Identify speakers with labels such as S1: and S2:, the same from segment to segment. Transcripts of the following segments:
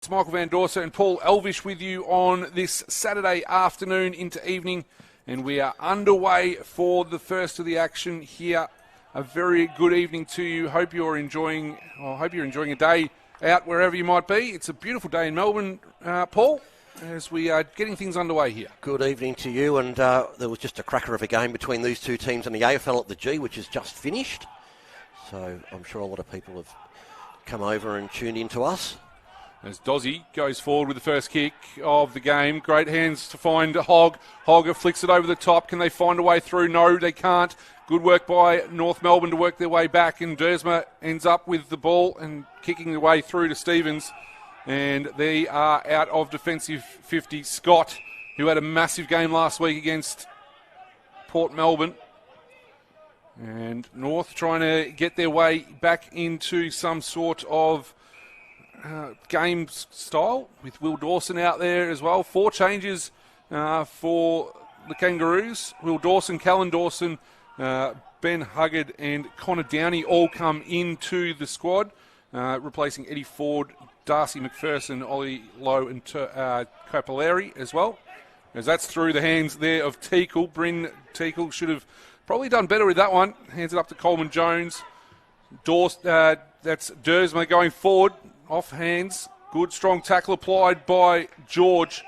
S1: It's Michael Van Dorsa and Paul Elvish with you on this Saturday afternoon into evening, and we are underway for the first of the action here. A very good evening to you. Hope you're enjoying a day out wherever you might be. It's a beautiful day in Melbourne, Paul, as we are getting things underway here.
S2: Good evening to you, and there was just a cracker of a game between these two teams in the AFL at the G, which has just finished. So I'm sure a lot of people have come over and tuned in to us.
S1: As Dozzy goes forward with the first kick of the game. Great hands to find Hogg. Hogg flicks it over the top. Can they find a way through? No, they can't. Good work by North Melbourne to work their way back, and Dersma ends up with the ball and kicking the way through to Stevens. And they are out of defensive 50. Scott, who had a massive game last week against Port Melbourne. And North trying to get their way back into some sort of game style with Will Dawson out there as well. 4 changes for the Kangaroos. Will Dawson, Callan Dawson, Ben Huggard and Connor Downey all come into the squad, replacing Eddie Ford, Darcy McPherson, Ollie Lowe and Capilleri as well. As that's through the hands there of Teakle. Bryn Teakle should have probably done better with that one. Hands it up to Coleman Jones. That's Dersma going forward. Off hands. Good strong tackle applied by George,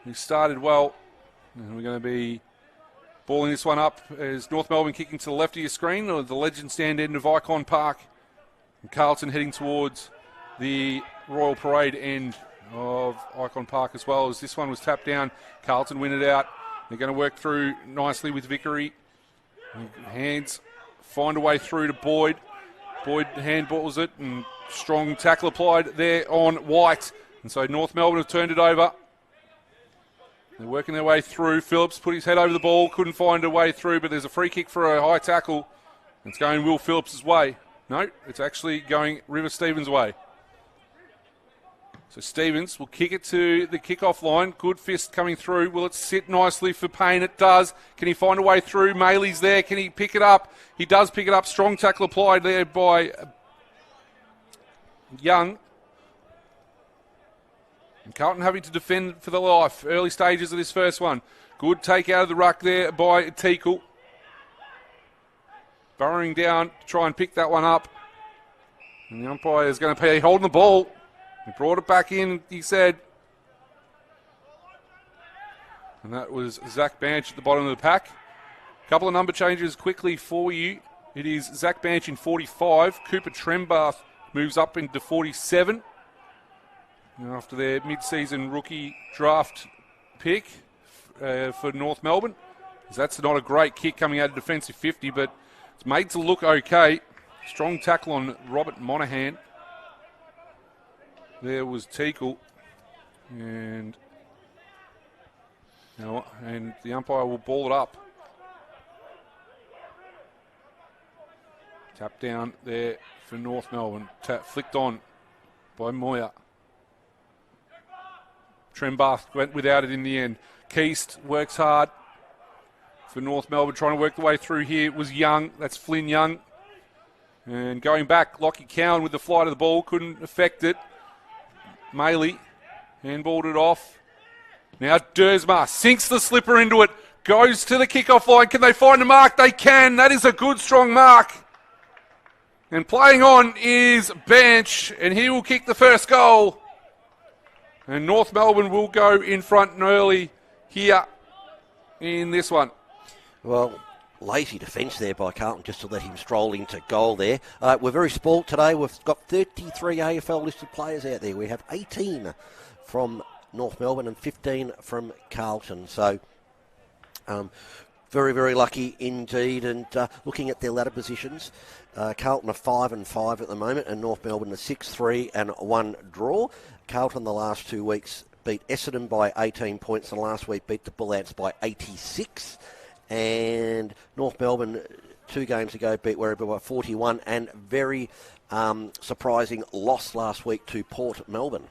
S1: who started well. And we're going to be balling this one up as North Melbourne kicking to the left of your screen, or the Legend Stand end of Icon Park. And Carlton heading towards the Royal Parade end of Icon Park as well, as this one was tapped down. Carlton win it out. They're going to work through nicely with Vickery. Hands find a way through to Boyd. Boyd handballs it, and strong tackle applied there on White. And so North Melbourne have turned it over. They're working their way through. Phillips put his head over the ball, couldn't find a way through, but there's a free kick for a high tackle. It's going Will Phillips' way. No, it's actually going River Stevens' way. So Stevens will kick it to the kickoff line. Good fist coming through. Will it sit nicely for Payne? It does. Can he find a way through? Maley's there. Can he pick it up? He does pick it up. Strong tackle applied there by Young. And Carlton having to defend for the life. Early stages of this first one. Good take out of the ruck there by Teakle. Burrowing down to try and pick that one up. And the umpire is going to be holding the ball. He brought it back in, he said. And that was Zach Banch at the bottom of the pack. A couple of number changes quickly for you. It is Zach Banch in 45. Cooper Trembath moves up into 47. After their mid-season rookie draft pick for North Melbourne. That's not a great kick coming out of defensive 50, but it's made to look okay. Strong tackle on Robert Monaghan. There was Teakle, and the umpire will ball it up. Tap down there for North Melbourne. Flicked on by Moyer. Trembath went without it in the end. Keast works hard for North Melbourne, trying to work the way through here. It was Young. That's Flynn Young. And going back, Lockie Cowan with the flight of the ball. Couldn't affect it. Maley handballed it off. Now Dersma sinks the slipper into it. Goes to the kickoff line. Can they find a mark? They can. That is a good, strong mark. And playing on is Banch, and he will kick the first goal. And North Melbourne will go in front and early here in this one.
S2: Well, lazy defence there by Carlton just to let him stroll into goal there. We're very spoilt today. We've got 33 AFL listed players out there. We have 18 from North Melbourne and 15 from Carlton. So very, very lucky indeed. And looking at their ladder positions, Carlton are 5-5 at the moment, and North Melbourne are 6-3 and 1 draw. Carlton the last 2 weeks beat Essendon by 18 points, and last week beat the Bull Ants by 86. And North Melbourne 2 games ago beat Werribee by 41, and very surprising loss last week to Port Melbourne.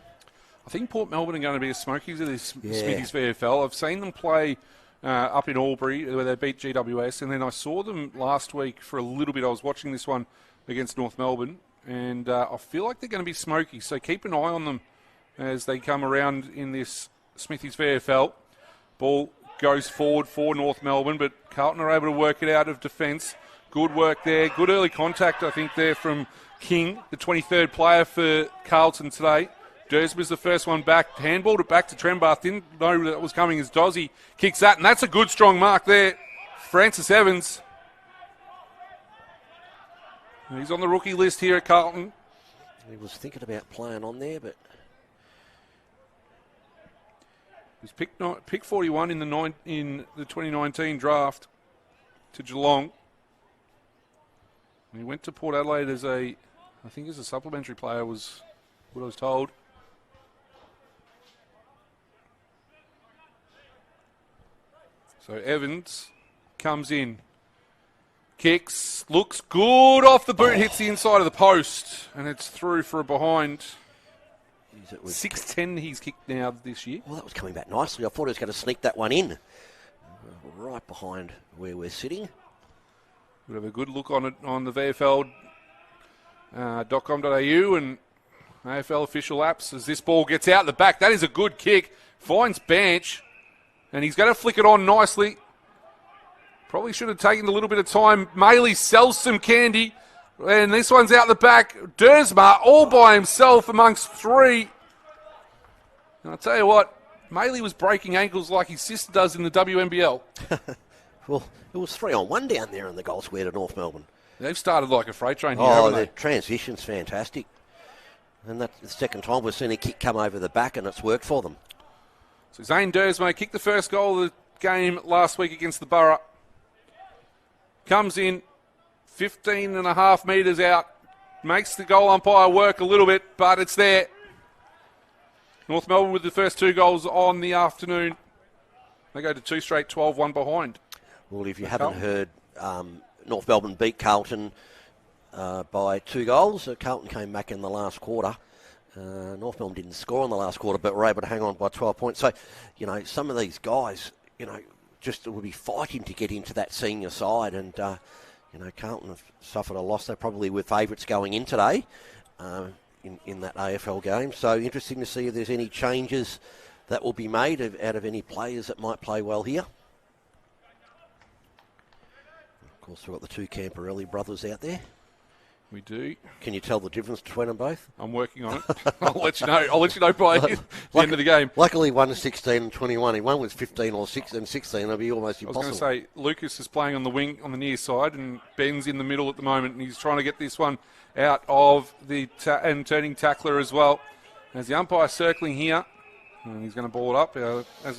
S1: I think Port Melbourne are going to be the smokies of this Smitty's VFL. I've seen them play up in Albury where they beat GWS, and then I saw them last week for a little bit. I was watching this one against North Melbourne, and I feel like they're going to be smoky, so keep an eye on them as they come around in this Smithies VFL. Ball goes forward for North Melbourne, but Carlton are able to work it out of defence. Good work there. Good early contact, I think, there from King, the 23rd player for Carlton today. Dersma's the first one back. Handballed it back to Trembath. Didn't know that was coming as Dozzy kicks that, and that's a good, strong mark there. Francis Evans. He's on the rookie list here at Carlton.
S2: He was thinking about playing on there, but...
S1: He was pick 41 in the 2019 draft to Geelong. And he went to Port Adelaide as a supplementary player, was what I was told. So Evans comes in, kicks, looks good off the boot, hits the inside of the post, and it's through for a behind. 6'10" he's kicked now this year.
S2: Well, that was coming back nicely. I thought he was going to sneak that one in. Right behind where we're sitting.
S1: We'll have a good look on it on the VFL.com.au and AFL official apps as this ball gets out the back. That is a good kick. Finds Banch, and he's going to flick it on nicely. Probably should have taken a little bit of time. Maley sells some candy, and this one's out the back. Dersma all by himself amongst three. And I'll tell you what, Maley was breaking ankles like his sister does in the WNBL.
S2: Well, it was 3-on-1 down there in the goal square to North Melbourne.
S1: They've started like a freight train here,
S2: Oh,
S1: haven't
S2: the
S1: they?
S2: transition's fantastic. And that's the second time we've seen a kick come over the back, and it's worked for them.
S1: So Zane Dersma kicked the first goal of the game last week against the Borough. Comes in 15.5 metres out. Makes the goal umpire work a little bit, but it's there. North Melbourne with the first two goals on the afternoon. They go to two straight, 12-1 behind.
S2: Well, if you haven't heard, North Melbourne beat Carlton by 2 goals. Carlton came back in the last quarter. North Melbourne didn't score in the last quarter, but were able to hang on by 12 points. So, some of these guys, just would be fighting to get into that senior side. And, Carlton have suffered a loss. They probably were favourites going in today in that AFL game. So, interesting to see if there's any changes that will be made out of any players that might play well here. Of course, we've got the two Camporelli brothers out there.
S1: We do.
S2: Can you tell the difference between them both?
S1: I'm working on it. I'll let you know by the end of the game.
S2: Luckily, one is 16 and 21. If one was 15 or 16, it'd be almost impossible.
S1: I was going to say, Lucas is playing on the wing on the near side, and Ben's in the middle at the moment, and he's trying to get this one out of the and turning tackler as well. As the umpire circling here, and he's going to ball it up. As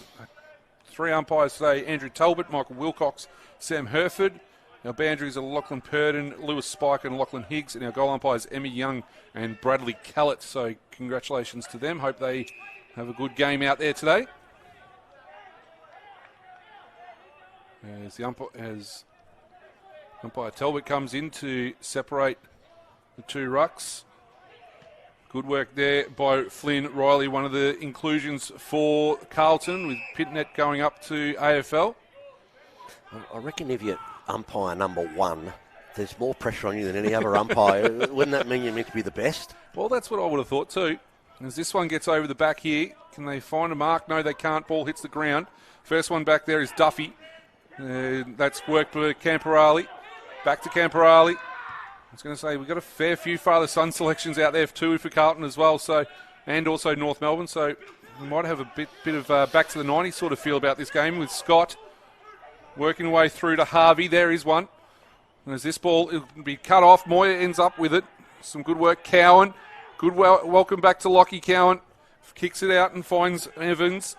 S1: 3 umpires today: Andrew Talbot, Michael Wilcox, Sam Herford. Our boundaries are Lachlan Purden, Lewis Spike and Lachlan Higgs, and our goal umpires Emmy Young and Bradley Callett. So congratulations to them. Hope they have a good game out there today. As umpire Talbot comes in to separate the two rucks. Good work there by Flynn Riley, one of the inclusions for Carlton, with Pitnet going up to AFL.
S2: I reckon if you umpire number 1, there's more pressure on you than any other umpire. Wouldn't that mean you're meant to be the best?
S1: Well, that's what I would have thought too. As this one gets over the back here, can they find a mark? No, they can't. Ball hits the ground. First one back there is Duffy. That's worked for Camporelli. Back to Camporelli. I was going to say, we've got a fair few father-son selections out there too for Carlton as well, and also North Melbourne. So we might have a bit of back to the 90s sort of feel about this game with Scott working way through to Harvey. There is one. And as this ball, it'll be cut off. Moyer ends up with it. Some good work. Cowan. Good welcome back to Lockie Cowan. Kicks it out and finds Evans.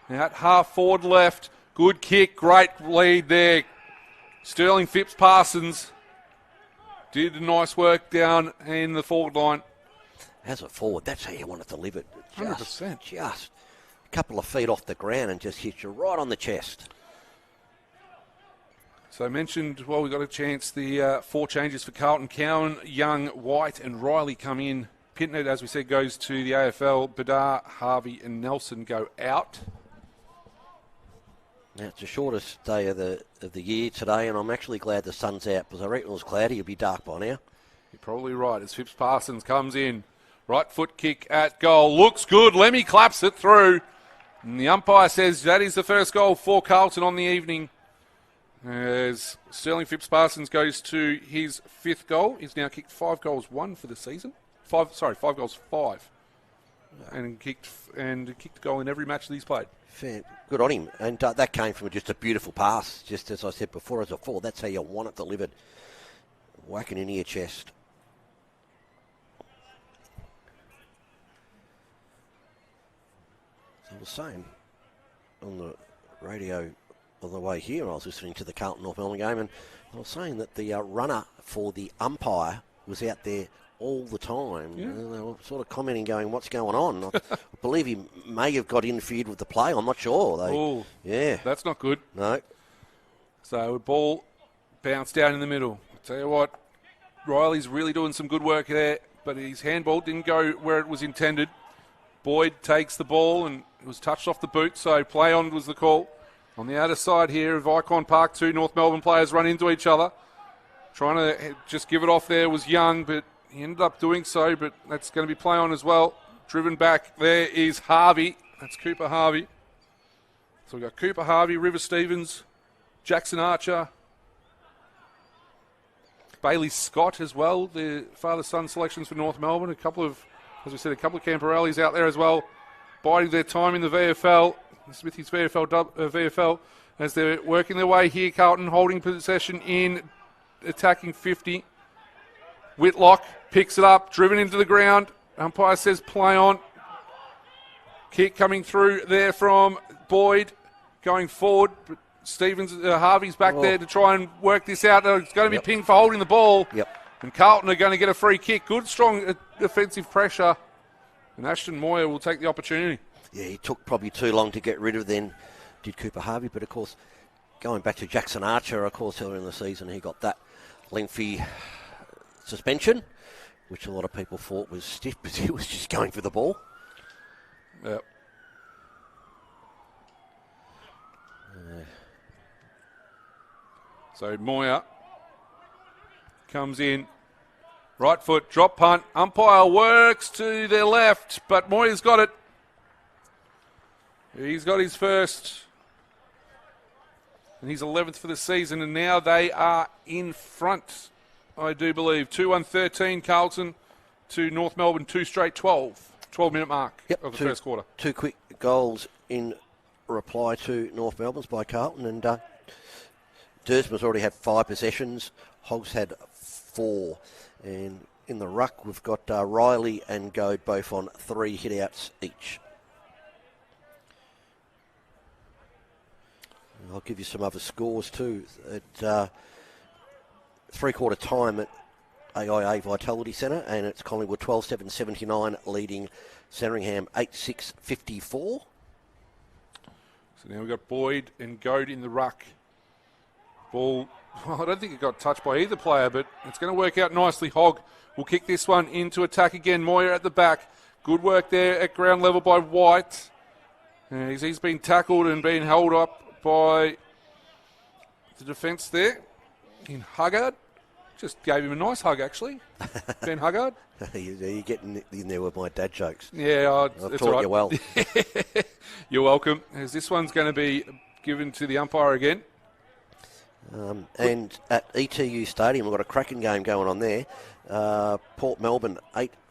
S1: Out half forward left. Good kick. Great lead there. Sterling Phipps Parsons did nice work down in the forward line.
S2: As a forward, that's how you want it delivered.
S1: 100%.
S2: Just a couple of feet off the ground and just hit you right on the chest.
S1: So I mentioned, we got a chance, the 4 changes for Carlton. Cowan, Young, White and Riley come in. Pitnet, as we said, goes to the AFL. Badar, Harvey and Nelson go out.
S2: Now, it's the shortest day of the year today, and I'm actually glad the sun's out, because I reckon it was cloudy. It'll be dark by now.
S1: You're probably right. As Phipps Parsons comes in, Right foot kick at goal. Looks good. Lemmy claps it through. And the umpire says that is the first goal for Carlton on the evening. As Sterling Phipps-Parsons goes to his 5th goal. He's now kicked 5 goals, 1 for the season. 5 goals, 5. And kicked a goal in every match that he's played.
S2: Fair. Good on him. And that came from just a beautiful pass. Just as I said before, as a 4, that's how you want it delivered. Whacking into your chest. I was saying on the radio on the way here, I was listening to the Carlton North Melbourne game, and I was saying that the runner for the umpire was out there all the time.
S1: Yeah.
S2: They were sort of commenting, going, "What's going on?" I believe he may have got interfered with the play. I'm not sure.
S1: Oh,
S2: yeah,
S1: that's not good.
S2: No.
S1: So a ball bounced down in the middle. I tell you what, Riley's really doing some good work there, but his handball didn't go where it was intended. Boyd takes the ball and it was touched off the boot, so play on was the call. On the outer side here of Icon Park, 2 North Melbourne players run into each other. Trying to just give it off there was Young, but he ended up doing so, but that's going to be play on as well. Driven back there is Harvey. That's Cooper Harvey. So we've got Cooper Harvey, River Stevens, Jackson Archer, Bailey Scott as well, the father-son selections for North Melbourne. A couple of Camporellis out there as well, biding their time in the VFL. Smithy's VFL as they're working their way here. Carlton holding possession in attacking 50. Whitlock picks it up, driven into the ground. Umpire says play on. Kick coming through there from Boyd, going forward. But Harvey's back there to try and work this out. It's going to be pinged for holding the ball.
S2: Yep.
S1: And Carlton are going to get a free kick. Good, strong defensive pressure. And Ashton Moyer will take the opportunity.
S2: Yeah, he took probably too long to get rid of then, did Cooper Harvey. But, of course, going back to Jackson Archer, of course, earlier in the season, he got that lengthy suspension, which a lot of people thought was stiff, but he was just going for the ball.
S1: Yep. So Moyer comes in. Right foot, drop punt. Umpire works to their left, but Moyer's got it. He's got his first. And he's 11th for the season, and now they are in front, I do believe. 2-1-13 Carlton to North Melbourne, 2 straight 12-minute mark of the first quarter. 2
S2: quick goals in reply to North Melbourne's by Carlton, and Dersman's already had 5 possessions. Hogs had 4. And in the ruck, we've got Riley and Goad both on 3 hit-outs each. And I'll give you some other scores too. At three-quarter time at AIA Vitality Centre, and it's Collingwood 12-7-79 leading Sandringham 8-6-54.
S1: So now we've got Boyd and Goad in the ruck. Ball, I don't think it got touched by either player, but it's going to work out nicely. Hogg will kick this one into attack again. Moyer at the back. Good work there at ground level by White. He's been tackled and been held up by the defence there in Huggard. Just gave him a nice hug, actually. Ben Huggard.
S2: You're getting in there with my dad jokes.
S1: Yeah,
S2: I've taught you well.
S1: You're welcome. As this one's going to be given to the umpire again.
S2: And at ETU Stadium, we've got a cracking game going on there. Port Melbourne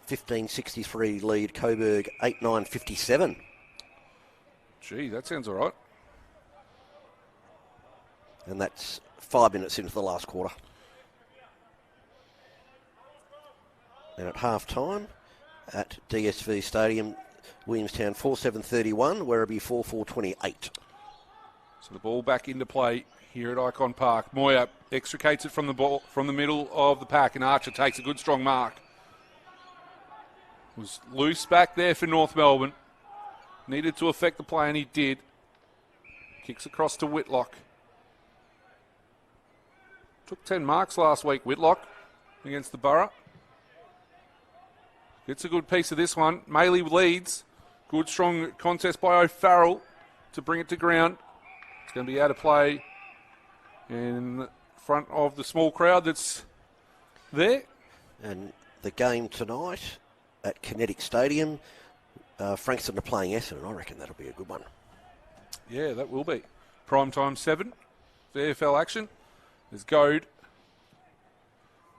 S2: 8-15-63 lead Coburg 8-9-57.
S1: Gee, that sounds all right.
S2: And that's 5 minutes into the last quarter. And at half time at DSV Stadium, Williamstown 4-7-31, Werribee 4-4-28.
S1: So the ball back into play here at Icon Park. Moyer extricates it from the ball from the middle of the pack, and Archer takes a good strong mark. Was loose back there for North Melbourne. Needed to affect the play, and he did. Kicks across to Whitlock. Took 10 marks last week, Whitlock, against the Borough. Gets a good piece of this one. Maley leads. Good strong contest by O'Farrell to bring it to ground. It's going to be out of play in front of the small crowd that's there.
S2: And the game tonight at Kinetic Stadium. Frankston are playing Essendon. I reckon that'll be a good one.
S1: Yeah, that will be. Prime time 7. VFL action. There's Goad.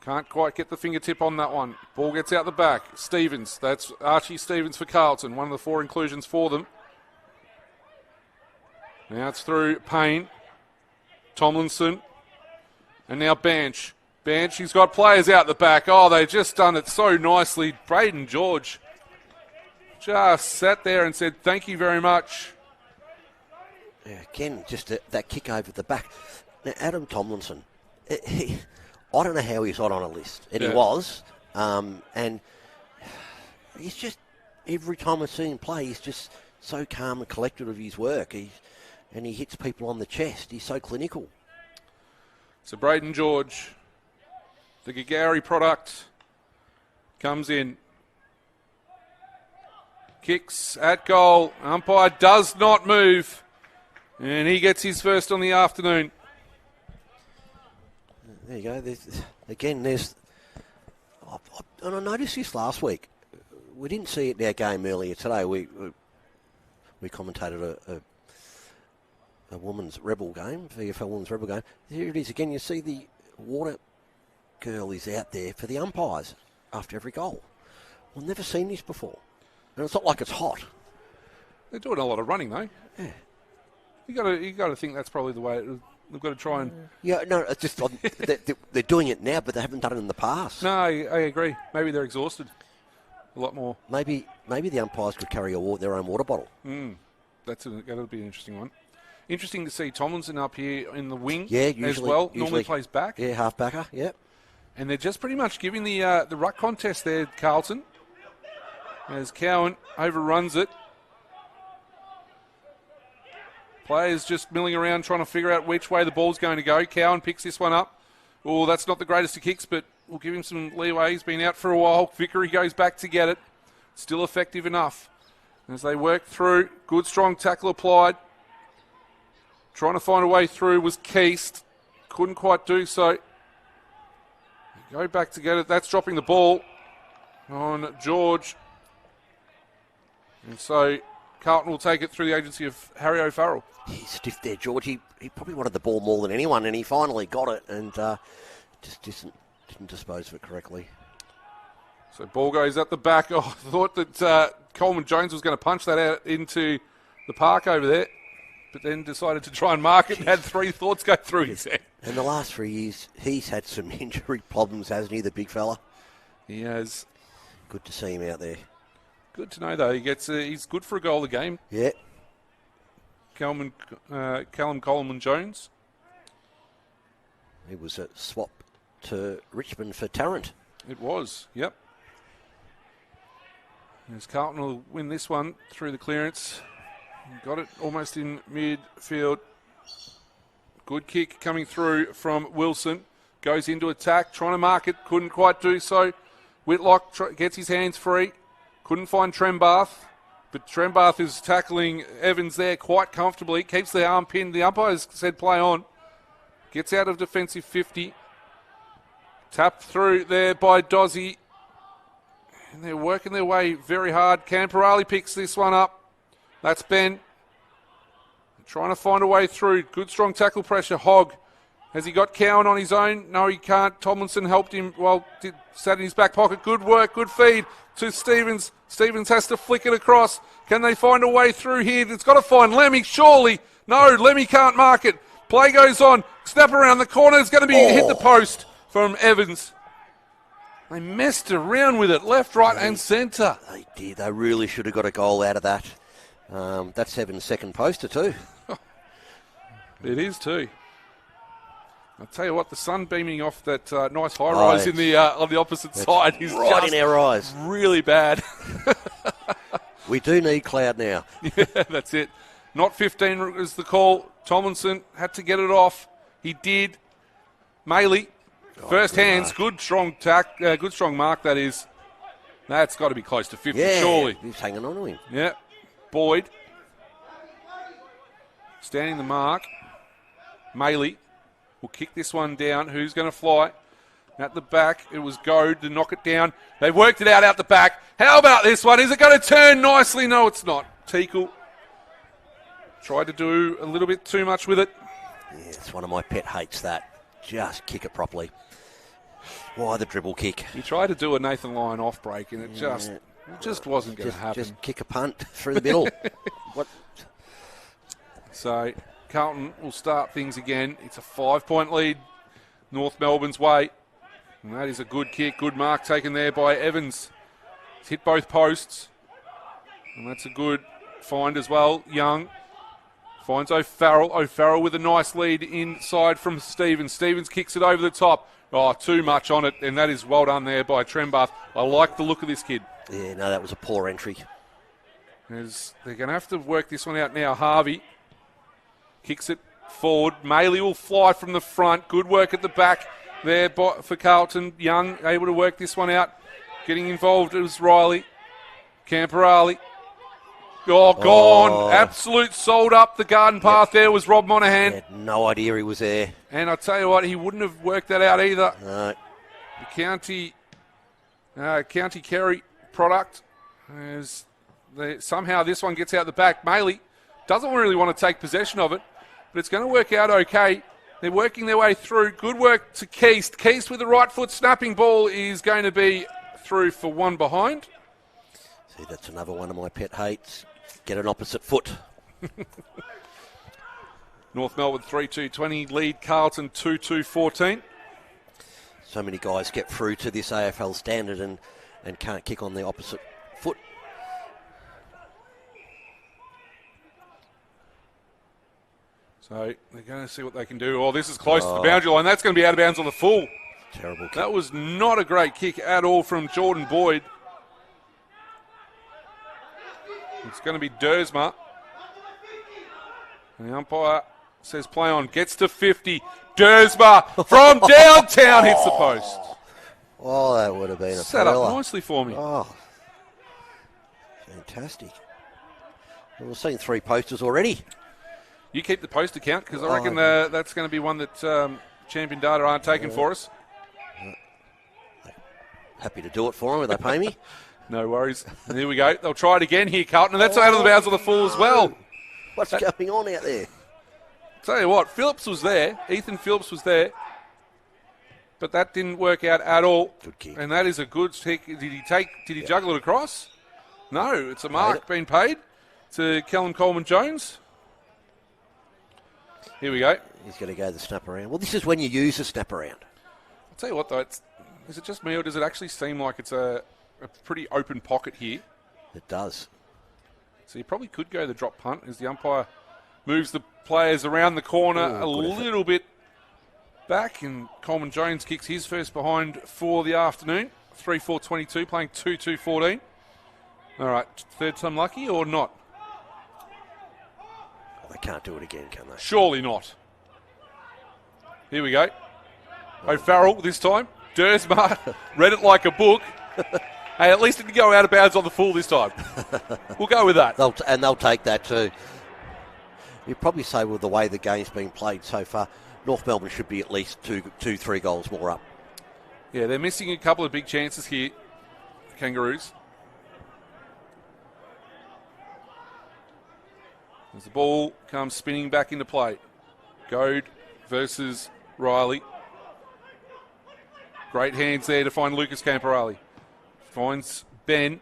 S1: Can't quite get the fingertip on that one. Ball gets out the back. Stevens. That's Archie Stevens for Carlton. One of the 4 inclusions for them. Now it's through Payne. Tomlinson. And now Banch. Banch, he's got players out the back. Oh, they've just done it so nicely. Braden George just sat there and said, thank you very much.
S2: Yeah, again, just that kick over the back. Now, Adam Tomlinson, I don't know how he's not on a list. And he was. And he's just, every time I see him play, he's just so calm and collected of his work. And he hits people on the chest. He's so clinical.
S1: So Braden George, the Gagari product, comes in. Kicks at goal. Umpire does not move. And he gets his first on the afternoon.
S2: There you go. There's and I noticed this last week. We didn't see it in our game earlier today. We commentated a women's rebel game, VFL women's rebel game. Here it is again. You see the water girl is out there for the umpires after every goal. We've never seen this before. And it's not like it's hot.
S1: They're doing a lot of running, though.
S2: Yeah.
S1: You got to think that's probably the way. They've got to try and.
S2: Yeah, no, it's just they're doing it now, but they haven't done it in the past.
S1: No, I agree. Maybe they're exhausted. A lot more.
S2: Maybe the umpires could carry their own water bottle.
S1: That'll be an interesting one. Interesting to see Tomlinson up here in the wing.
S2: Yeah, usually,
S1: as well. Normally plays back.
S2: Yeah, half backer. Yep.
S1: And they're just pretty much giving the ruck contest there, Carlton. As Cowan overruns it. Players just milling around trying to figure out which way the ball's going to go. Cowan picks this one up. Oh, that's not the greatest of kicks, but we'll give him some leeway. He's been out for a while. Vickery goes back to get it. Still effective enough. As they work through, good strong tackle applied. Trying to find a way through was Keast. Couldn't quite do so. Go back to get it. That's dropping the ball on George. And so Carlton will take it through the agency of Harry O'Farrell.
S2: He's stiff there, George. He probably wanted the ball more than anyone, and he finally got it and just didn't dispose of it correctly.
S1: So ball goes at the back. Oh, I thought that Coleman Jones was going to punch that out into the park over there, but then decided to try and mark it and had 3 thoughts go through his head.
S2: In the last 3 years, he's had some injury problems, hasn't he, the big fella?
S1: He has.
S2: Good to see him out there.
S1: Good to know, though. He's good for a goal a game.
S2: Yeah.
S1: Callum Coleman Jones.
S2: He was a swap to Richmond for Tarrant.
S1: It was, yep. As Carlton will win this one through the clearance. Got it almost in midfield. Good kick coming through from Wilson. Goes into attack, trying to mark it. Couldn't quite do so. Whitlock gets his hands free. Couldn't find Trembath. But Trembath is tackling Evans there quite comfortably. Keeps the arm pinned. The umpires said play on. Gets out of defensive 50. Tapped through there by Dozzy. And they're working their way very hard. Camporali picks this one up. That's Ben. Trying to find a way through. Good strong tackle pressure. Hogg. Has he got Cowan on his own? No, he can't. Tomlinson helped him. Sat in his back pocket. Good work. Good feed to Stevens. Stevens has to flick it across. Can they find a way through here? It's got to find Lemmy, surely. No, Lemmy can't mark it. Play goes on. Snap around the corner. It's going to be hit the post from Evans. They messed around with it, left, right and centre.
S2: They did. They really should have got a goal out of that. That's Evans' second poster too.
S1: It is too. I'll tell you what, the sun beaming off that nice high-rise in the on the opposite side is
S2: right
S1: just
S2: in our eyes.
S1: Really bad.
S2: We do need cloud now.
S1: Yeah, that's it. Not 15 is the call. Tomlinson had to get it off. He did. Maley, first hands, good strong mark that is. That's got to be close to 50, surely.
S2: He's hanging on to him.
S1: Yeah. Boyd. Standing the mark. Maley will kick this one down. Who's going to fly? At the back, it was Goad to knock it down. They've worked it out the back. How about this one? Is it going to turn nicely? No, it's not. Teakle tried to do a little bit too much with it.
S2: Yeah, it's one of my pet hates that. Just kick it properly. Why the dribble kick?
S1: He tried to do a Nathan Lyon off break, and it just wasn't going to happen.
S2: Just kick a punt through the middle. What?
S1: So Carlton will start things again. It's a 5-point lead North Melbourne's way. And that is a good kick, good mark taken there by Evans. It's hit both posts. And that's a good find as well. Young finds O'Farrell. O'Farrell with a nice lead inside from Stevens. Stevens kicks it over the top. Oh, too much on it, and that is well done there by Trembath. I like the look of this kid.
S2: Yeah, no, that was a poor entry.
S1: They're going to have to work this one out now. Harvey kicks it forward. Maley will fly from the front. Good work at the back there for Carlton. Young able to work this one out. Getting involved, it was Riley. Camperali. Oh, gone. Absolute sold up the garden path there was Rob Monaghan.
S2: He had no idea he was there.
S1: And I tell you what, he wouldn't have worked that out either.
S2: No.
S1: The County Kerry product. Somehow this one gets out the back. Maley doesn't really want to take possession of it, but it's going to work out okay. They're working their way through. Good work to Keast. Keast with the right foot snapping ball is going to be through for one behind.
S2: See, that's another one of my pet hates. Get an opposite foot.
S1: North Melbourne 3-2-20, lead Carlton 2-2-14.
S2: So many guys get through to this AFL standard and can't kick on the opposite foot.
S1: So they're going to see what they can do. Oh, this is close to the boundary line. That's going to be out of bounds on the full.
S2: Terrible kick.
S1: That was not a great kick at all from Jordan Boyd. It's going to be Dersma. And the umpire says play on. Gets to 50. Dersma from downtown hits the post.
S2: Oh, that would have been a
S1: set up nicely for me.
S2: Oh, fantastic. Well, we've seen 3 posters already.
S1: You keep the poster count because I reckon that's going to be one that Champion Data aren't taking for us.
S2: Happy to do it for them if they pay me.
S1: No worries. And here we go. They'll try it again here, Carlton, and that's out of the bounds on the full as well.
S2: What's going on out there?
S1: Tell you what, Phillips was there. Ethan Phillips was there. But that didn't work out at all.
S2: Good kick.
S1: And that is a good kick. Did he juggle it across? No, it's a mark being paid to Kellen Coleman-Jones. Here we go.
S2: He's going to go the snap around. Well, this is when you use a snap around.
S1: I'll tell you what, though, is it just me or does it actually seem like it's a pretty open pocket here?
S2: It does.
S1: So you probably could go the drop punt as the umpire moves the players around the corner a little bit back, and Coleman Jones kicks his first behind for the afternoon. 3-4-22, playing 2-2-14. All right, third time lucky or not?
S2: They can't do it again, can they?
S1: Surely not. Here we go. O'Farrell this time. Dersma read it like a book. Hey, at least it didn't go out of bounds on the full this time. We'll go with that.
S2: They'll take that too. You'd probably say with the way the game's been played so far, North Melbourne should be at least 2-3 goals more up.
S1: Yeah, they're missing a couple of big chances here, the Kangaroos. As the ball comes spinning back into play. Goad versus Riley. Great hands there to find Lucas Camperali. Finds Ben.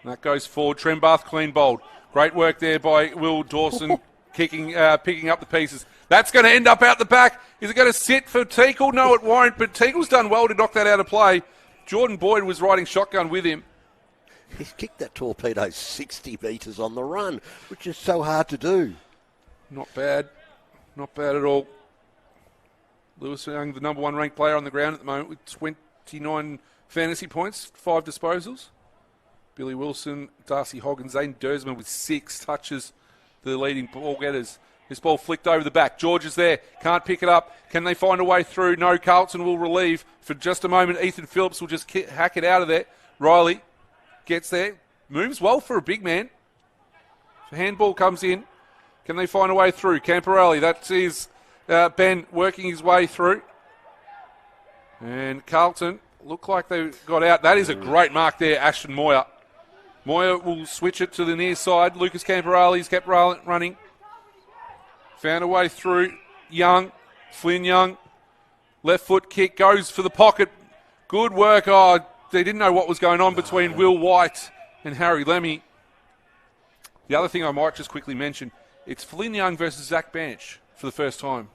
S1: That goes forward. Trembath clean bowled. Great work there by Will Dawson picking up the pieces. That's going to end up out the back. Is it going to sit for Teakle? No, it won't, but Teakle's done well to knock that out of play. Jordan Boyd was riding shotgun with him.
S2: He's kicked that torpedo 60 metres on the run, which is so hard to do.
S1: Not bad. Not bad at all. Lewis Young, the number 1 ranked player on the ground at the moment with 29 fantasy points, 5 disposals. Billy Wilson, Darcy Hogg and Zane Dersman with 6 touches, the leading ball getters. This ball flicked over the back. George is there. Can't pick it up. Can they find a way through? No, Carlton will relieve. For just a moment, Ethan Phillips will just hack it out of there. Riley gets there. Moves well for a big man. Handball comes in. Can they find a way through? Camperelli, that is Ben working his way through. And Carlton look like they got out. That is a great mark there, Ashton Moyer. Moyer will switch it to the near side. Lucas Camporali's kept running. Found a way through. Young, Flynn Young. Left foot kick goes for the pocket. Good work. Oh, they didn't know what was going on between Will White and Harry Lemmy. The other thing I might just quickly mention, it's Flynn Young versus Zach Banch for the first time.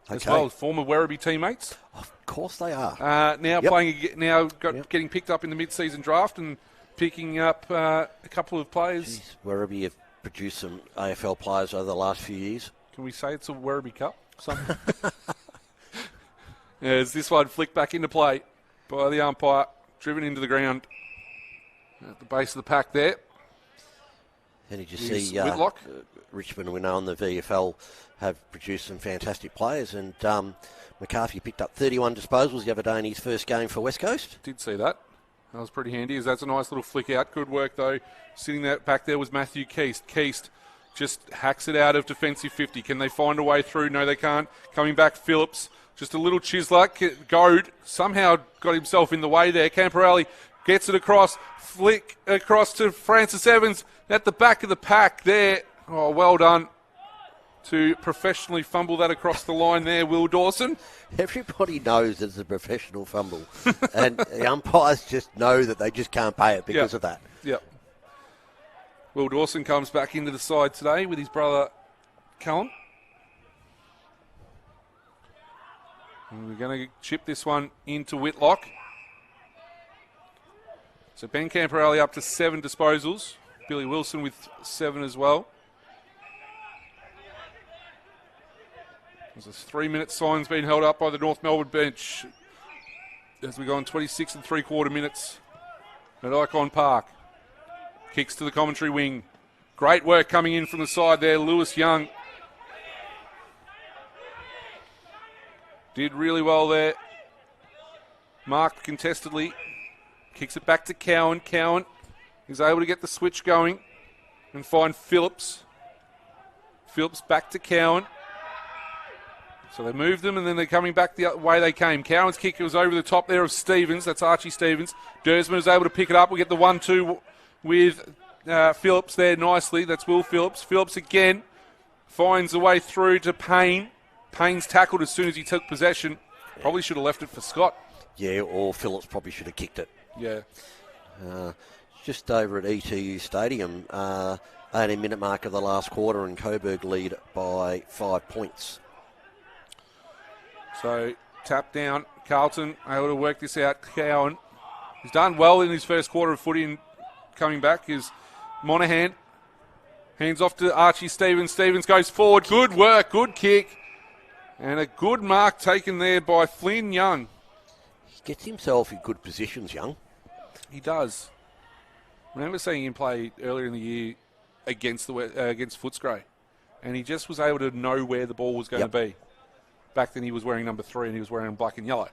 S2: Okay.
S1: As well as former Werribee teammates.
S2: Of course they are.
S1: Getting picked up in the mid-season draft and picking up a couple of players.
S2: Jeez, Werribee have produced some AFL players over the last few years.
S1: Can we say it's a Werribee Cup? As this one flicked back into play by the umpire, driven into the ground at the base of the pack there.
S2: And did you see
S1: Whitlock?
S2: Richmond, we know, on the VFL have produced some fantastic players, and McCarthy picked up 31 disposals the other day in his first game for West Coast.
S1: Did see that. That was pretty handy, as that's a nice little flick out. Good work, though. Sitting there back there was Matthew Keast. Keast just hacks it out of defensive 50. Can they find a way through? No, they can't. Coming back, Phillips. Just a little chiseler. Goad somehow got himself in the way there. Camporelli gets it across. Flick across to Francis Evans at the back of the pack there. Oh, well done to professionally fumble that across the line there, Will Dawson.
S2: Everybody knows it's a professional fumble. And the umpires just know that they just can't pay it because of that.
S1: Yep. Will Dawson comes back into the side today with his brother, Callum. And we're going to chip this one into Whitlock. So Ben Camporelli up to 7 disposals. Billy Wilson with 7 as well. There's a 3-minute sign's been held up by the North Melbourne bench as we go on 26 3/4 minutes at Icon Park. Kicks to the commentary wing. Great work coming in from the side there. Lewis Young did really well there. Marked contestedly. Kicks it back to Cowan. Cowan is able to get the switch going and find Phillips. Phillips back to Cowan. So they moved them, and then they're coming back the way they came. Cowan's kick was over the top there of Stevens. That's Archie Stevens. Dersman is able to pick it up. We get the 1-2 with Phillips there nicely. That's Will Phillips. Phillips again finds a way through to Payne. Payne's tackled as soon as he took possession. Probably should have left it for Scott.
S2: Yeah, or Phillips probably should have kicked it.
S1: Yeah.
S2: Just over at ETU Stadium, 18-minute mark of the last quarter, and Coburg lead by 5 points.
S1: So, tap down. Carlton able to work this out. Cowan. He's done well in his first quarter of footy, and coming back is Monaghan. Hands off to Archie Stevens. Stevens goes forward. Good work. Good kick. And a good mark taken there by Flynn Young.
S2: He gets himself in good positions, Young.
S1: He does. I remember seeing him play earlier in the year against Footscray, and he just was able to know where the ball was going to be. Back then he was wearing number 3 and he was wearing black and yellow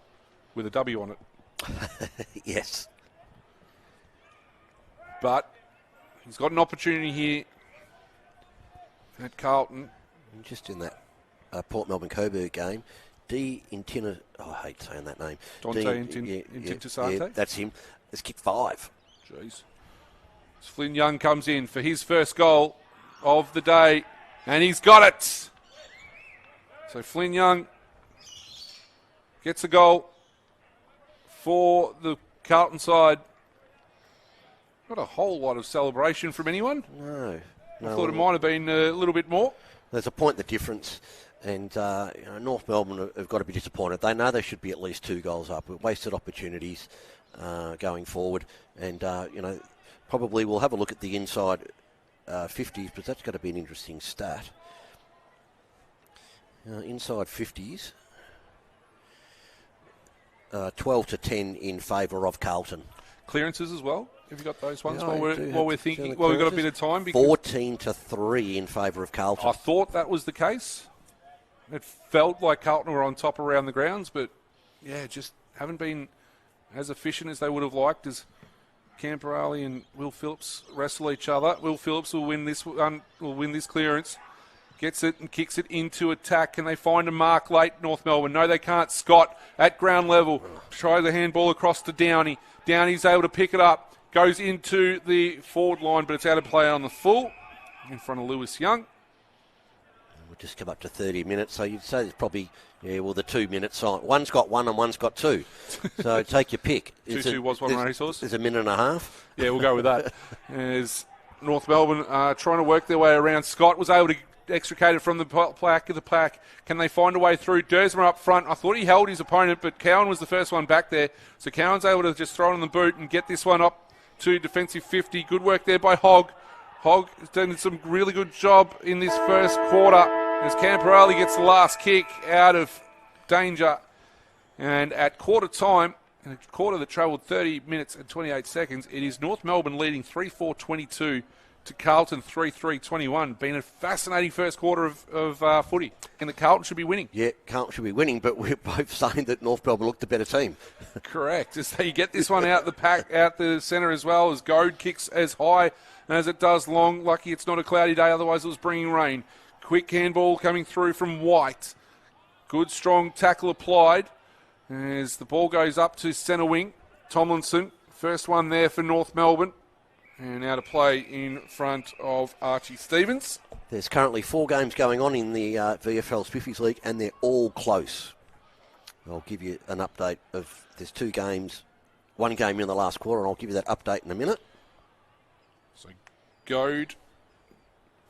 S1: with a W on it.
S2: Yes.
S1: But he's got an opportunity here at Carlton.
S2: Just in that Port Melbourne Coburg game, I hate saying that name.
S1: Dante Intintasate?
S2: Yeah, that's him. Let's kick 5.
S1: Jeez. Flynn Young comes in for his first goal of the day, and he's got it. So Flynn Young gets a goal for the Carlton side. Not a whole lot of celebration from anyone.
S2: No.
S1: I thought it might have been a little bit more.
S2: There's a point the difference, and North Melbourne have got to be disappointed. They know they should be at least 2 goals up. We've wasted opportunities going forward, and probably we'll have a look at the inside 50s, but that's got to be an interesting stat. Inside 50s, 12-10 in favour of Carlton.
S1: Clearances as well. Have you got those ones
S2: Yeah,
S1: while we're thinking? Well, we've got a bit of time.
S2: 14-3 in favour of Carlton.
S1: I thought that was the case. It felt like Carlton were on top around the grounds, but yeah, just haven't been as efficient as they would have liked as Camporelli and Will Phillips wrestle each other. Will Phillips will win this clearance. Gets it and kicks it into attack. Can they find a mark late, North Melbourne? No, they can't. Scott at ground level. Tries the handball across to Downey. Downey's able to pick it up. Goes into the forward line, but it's out of play on the full. In front of Lewis Young.
S2: We'll just come up to 30 minutes, so you'd say there's probably, the 2 minutes on. One's got 1 and one's got 2. So take your pick.
S1: 2-2 was one racehorse.
S2: There's a minute and a half.
S1: Yeah, we'll go with that. As North Melbourne trying to work their way around. Scott was able to extricate it from the pack. Can they find a way through? Dersmer up front. I thought he held his opponent, but Cowan was the first one back there. So Cowan's able to just throw it in the boot and get this one up to defensive 50. Good work there by Hogg. Hogg has done some really good job in this first quarter as Camporelli gets the last kick out of danger. And at quarter time, in a quarter that travelled 30 minutes and 28 seconds, it is North Melbourne leading 3-4-22 to Carlton 3-3-21. Been a fascinating first quarter of footy. And the Carlton should be winning.
S2: Yeah, Carlton should be winning, but we're both saying that North Melbourne looked the better team.
S1: Correct. As they get this one out the pack, out the centre as well, as Goad kicks as high as it does long. Lucky it's not a cloudy day, otherwise it was bringing rain. Quick handball coming through from White. Good strong tackle applied as the ball goes up to centre wing. Tomlinson, first one there for North Melbourne. And out of play in front of Archie Stevens.
S2: There's currently 4 games going on in the VFL Spiffies League, and they're all close. I'll give you an update of, there's 2 games, 1 game in the last quarter, and I'll give you that update in a minute.
S1: So Goad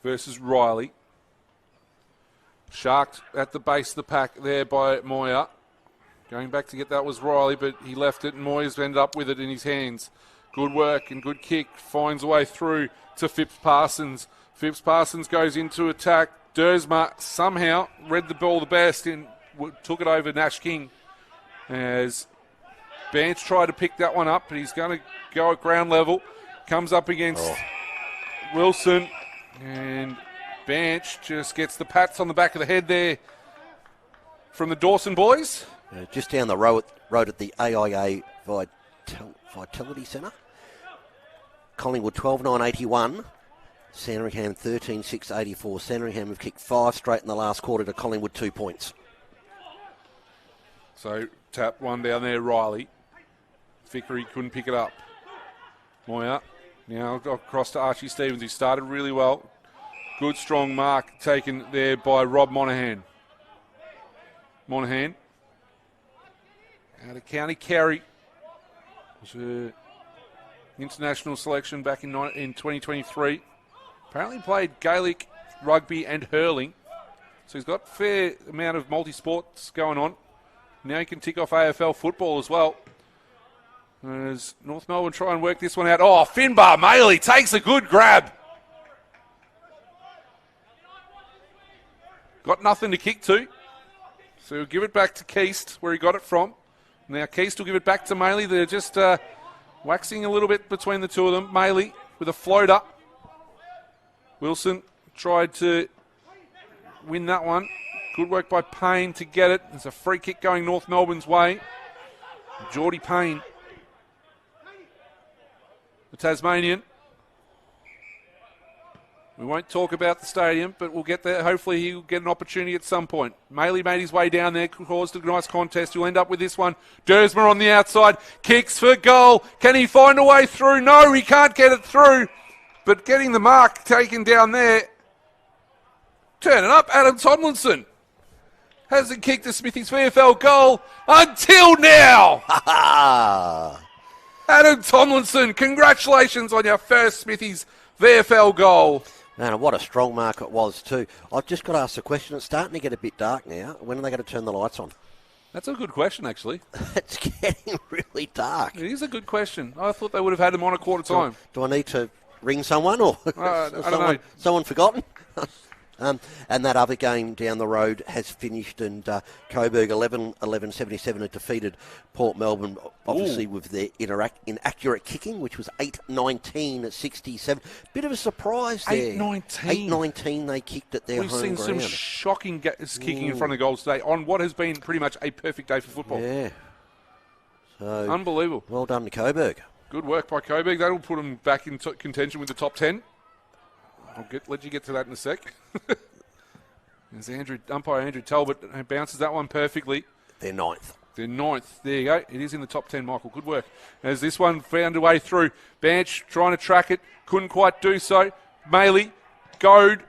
S1: versus Riley. Sharked at the base of the pack there by Moyer. Going back to get that was Riley, but he left it and Moyer's ended up with it in his hands. Good work and good kick. Finds a way through to Phipps Parsons. Phipps Parsons goes into attack. Dersmer somehow read the ball the best and took it over Nash King. As Banch tried to pick that one up, but he's going to go at ground level. Comes up against Wilson. And Banch just gets the pats on the back of the head there from the Dawson boys.
S2: Just down the road at the AIA Vitality Centre. Collingwood 12-9-81. Sandringham 13-6-84. Sandringham have kicked 5 straight in the last quarter to Collingwood 2 points.
S1: So tap one down there, Riley. Vickery couldn't pick it up. Moyer now across to Archie Stevens, who started really well. Good strong mark taken there by Rob Monaghan. Monaghan out of County Kerry. Was an international selection back in 2023. Apparently played Gaelic, rugby and hurling. So he's got a fair amount of multi-sports going on. Now he can tick off AFL football as well. As North Melbourne try and work this one out. Oh, Finbar Maley takes a good grab. Got nothing to kick to. So he'll give it back to Keast, where he got it from. Now Keast will give it back to Maley. They're just waxing a little bit between the two of them. Maley with a floater. Wilson tried to win that one. Good work by Payne to get it. There's a free kick going North Melbourne's way. Geordie Payne, the Tasmanian. We won't talk about the stadium, but we'll get there. Hopefully he'll get an opportunity at some point. Maley made his way down there, caused a nice contest. You'll end up with this one. Dersmer on the outside, kicks for goal. Can he find a way through? No, he can't get it through. But getting the mark taken down there. Turning up, Adam Tomlinson. Hasn't kicked a Smithies VFL goal until now. Adam Tomlinson, congratulations on your first Smithies VFL goal.
S2: Man, what a strong mark it was too. I've just got to ask the question. It's starting to get a bit dark now. When are they going to turn the lights on?
S1: That's a good question, actually.
S2: It's getting really dark.
S1: It is a good question. I thought they would have had them on a quarter time.
S2: Do I need to ring someone or
S1: I don't know.
S2: Someone forgotten? And that other game down the road has finished, and Coburg 11-77 had defeated Port Melbourne, obviously with their inaccurate kicking, which was 8-19-67. Bit of a surprise there.
S1: 8-19.
S2: 8-19 they kicked at their home ground.
S1: We've seen some shocking kicking in front of goals today on what has been pretty much a perfect day for football.
S2: Yeah. So,
S1: unbelievable.
S2: Well done to Coburg.
S1: Good work by Coburg. That'll put them back in contention with the top 10. Let you get to that in a sec. As umpire Andrew Talbot bounces that one perfectly.
S2: They're ninth.
S1: They're ninth. There you go. It is in the top 10, Michael. Good work. As this one found a way through. Banch trying to track it. Couldn't quite do so. Maley, Goad.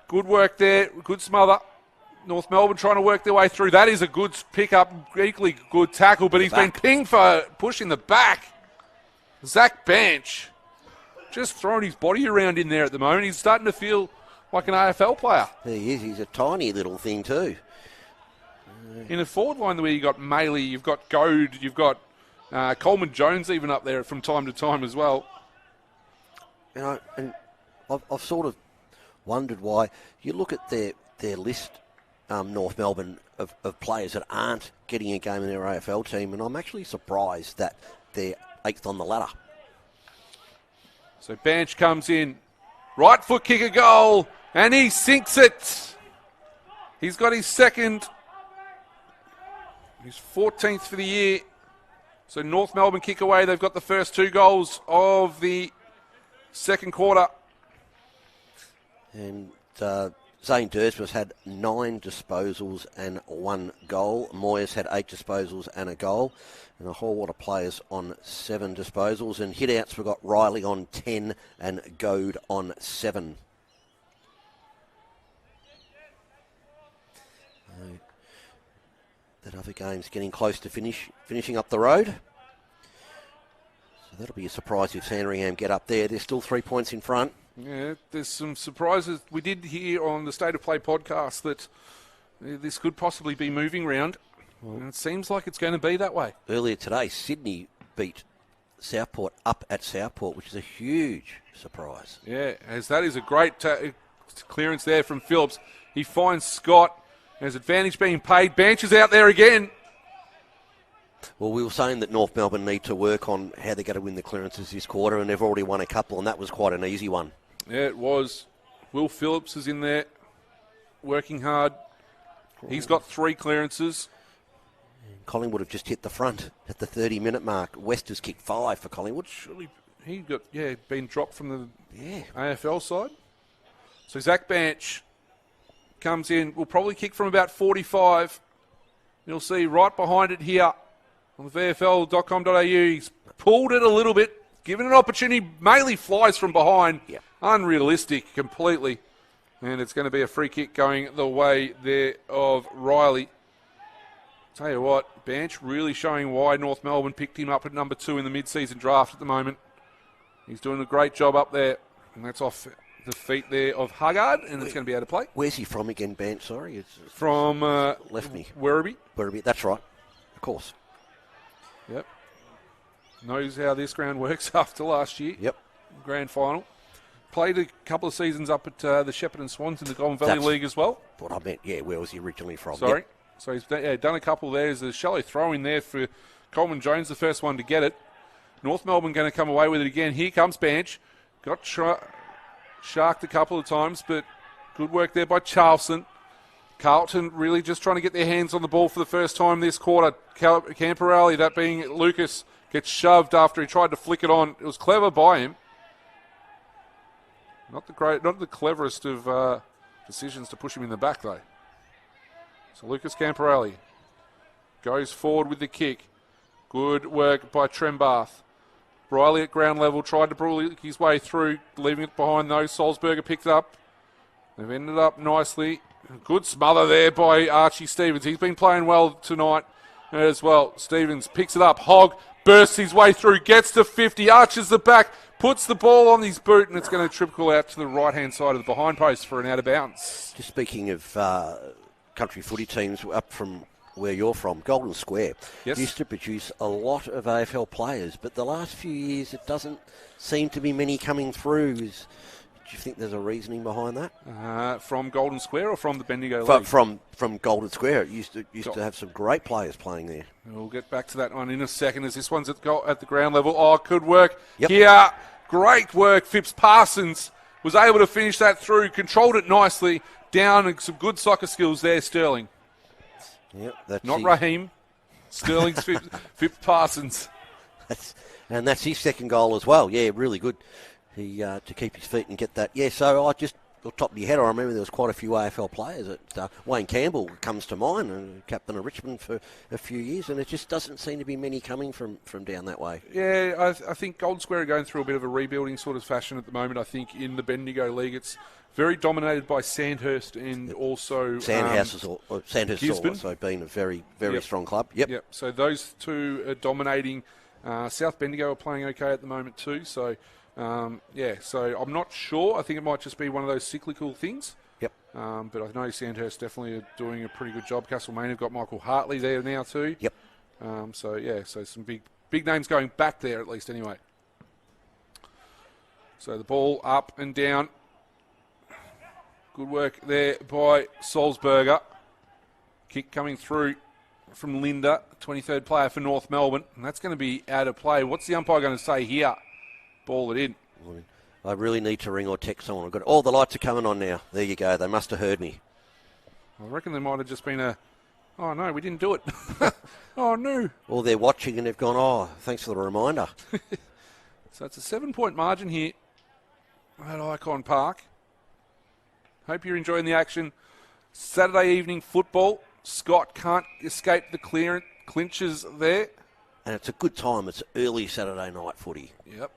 S1: Good work there. Good smother. North Melbourne trying to work their way through. That is a good pick-up. Equally good tackle, but he's been pinged for pushing the back. Zach Banch just throwing his body around in there at the moment. He's starting to feel like an AFL player.
S2: There he is. He's a tiny little thing too.
S1: In a forward line where you've got Maley, you've got Goad, you've got Coleman Jones even up there from time to time as well.
S2: You know, and I've sort of wondered why. You look at their list, North Melbourne, of players that aren't getting a game in their AFL team, and I'm actually surprised that they're 8th on the ladder.
S1: So Banch comes in, right foot kick a goal, and he sinks it. He's got his second, his 14th for the year. So North Melbourne kick away. They've got the first 2 goals of the second quarter.
S2: And Zane Dursmus had 9 disposals and 1 goal. Moyes had 8 disposals and a goal. And a whole lot of players on 7 disposals. And hit-outs, we've got Riley on 10 and Goad on 7. That other game's getting close to finishing up the road. So that'll be a surprise if Sandringham get up there. They're still 3 points in front.
S1: Yeah, there's some surprises. We did hear on the State of Play podcast that this could possibly be moving round. And it seems like it's going to be that way.
S2: Earlier today, Sydney beat Southport up at Southport, which is a huge surprise.
S1: Yeah, as that is a great clearance there from Phillips. He finds Scott. There's advantage being paid. Banch is out there again.
S2: Well, we were saying that North Melbourne need to work on how they're going to win the clearances this quarter, and they've already won a couple, and that was quite an easy one.
S1: Yeah, it was. Will Phillips is in there, working hard. He's got 3 clearances.
S2: Collingwood have just hit the front at the 30-minute mark. West has kicked 5 for Collingwood.
S1: Surely he got been dropped from the AFL side. So Zach Banch comes in. Will probably kick from about 45. You'll see right behind it here on the VFL.com.au. He's pulled it a little bit, given an opportunity. Maley flies from behind.
S2: Yep.
S1: Unrealistic completely. And it's going to be a free kick going the way there of Riley. Tell you what, Banch really showing why North Melbourne picked him up at number 2 in the mid-season draft at the moment. He's doing a great job up there. And that's off the feet there of Huggard, and it's going to be out of play.
S2: Where's he from again, Banch? Sorry. It's
S1: from
S2: left me.
S1: Werribee.
S2: Werribee, that's right. Of course.
S1: Yep. Knows how this ground works after last year.
S2: Yep.
S1: Grand final. Played a couple of seasons up at the Shepparton Swans in the Golden Valley League as well.
S2: What I meant, where was he originally from?
S1: Sorry.
S2: Yep.
S1: So he's done a couple there. There's a shallow throw in there for Coleman Jones, the first one to get it. North Melbourne going to come away with it again. Here comes Banch. Got sharked a couple of times, but good work there by Charlson. Carlton really just trying to get their hands on the ball for the first time this quarter. Camperelli, that being Lucas, gets shoved after he tried to flick it on. It was clever by him. Not the cleverest of decisions to push him in the back, though. So Lucas Camperelli goes forward with the kick. Good work by Trembath. Riley at ground level tried to brawl his way through, leaving it behind though. Salzberger picked it up. They've ended up nicely. Good smother there by Archie Stevens. He's been playing well tonight as well. Stevens picks it up. Hogg bursts his way through, gets to 50, arches the back, puts the ball on his boot, and it's going to trickle out to the right-hand side of the behind post for an out of bounds.
S2: Just speaking of country footy teams up from where you're from, Golden Square used to produce a lot of AFL players, but the last few years it doesn't seem to be many coming through. Do you think there's a reasoning behind that?
S1: From Golden Square or from the Bendigo League?
S2: From Golden Square. It used to have some great players playing there.
S1: We'll get back to that one in a second as this one's at the ground level. Oh, good work here. Great work. Phipps Parsons was able to finish that through, controlled it nicely down, and some good soccer skills there, Sterling.
S2: Yep, that's
S1: not Raheem. Sterling's Phipps Parsons.
S2: That's his second goal as well. Yeah, really good. He to keep his feet and get that. Yeah, so I just the top of your head, I remember there was quite a few AFL players. Wayne Campbell comes to mind, and captain of Richmond for a few years, and it just doesn't seem to be many coming from down that way.
S1: Yeah, I think Golden Square are going through a bit of a rebuilding sort of fashion at the moment. I think in the Bendigo League it's very dominated by Sandhurst and also
S2: Sandhurst has
S1: Gisborne.
S2: also been a very, very strong club. Yep.
S1: So those two are dominating. South Bendigo are playing okay at the moment too. So, so I'm not sure. I think it might just be one of those cyclical things.
S2: Yep.
S1: But I know Sandhurst definitely are doing a pretty good job. Castlemaine have got Michael Hartley there now too.
S2: Yep.
S1: So some big names going back there at least anyway. So the ball up and down. Good work there by Salzberger. Kick coming through from Linda, 23rd player for North Melbourne. And that's going to be out of play. What's the umpire going to say here? Ball it in.
S2: I really need to ring or text someone. I've got all the lights are coming on now. There you go. They must have heard me.
S1: I reckon there might have just been oh no, we didn't do it. Oh no.
S2: Or they're watching and they've gone, oh, thanks for the reminder.
S1: So it's a 7-point margin here at Icon Park. Hope you're enjoying the action. Saturday evening football. Scott can't escape the clinches there.
S2: And it's a good time. It's early Saturday night footy.
S1: Yep.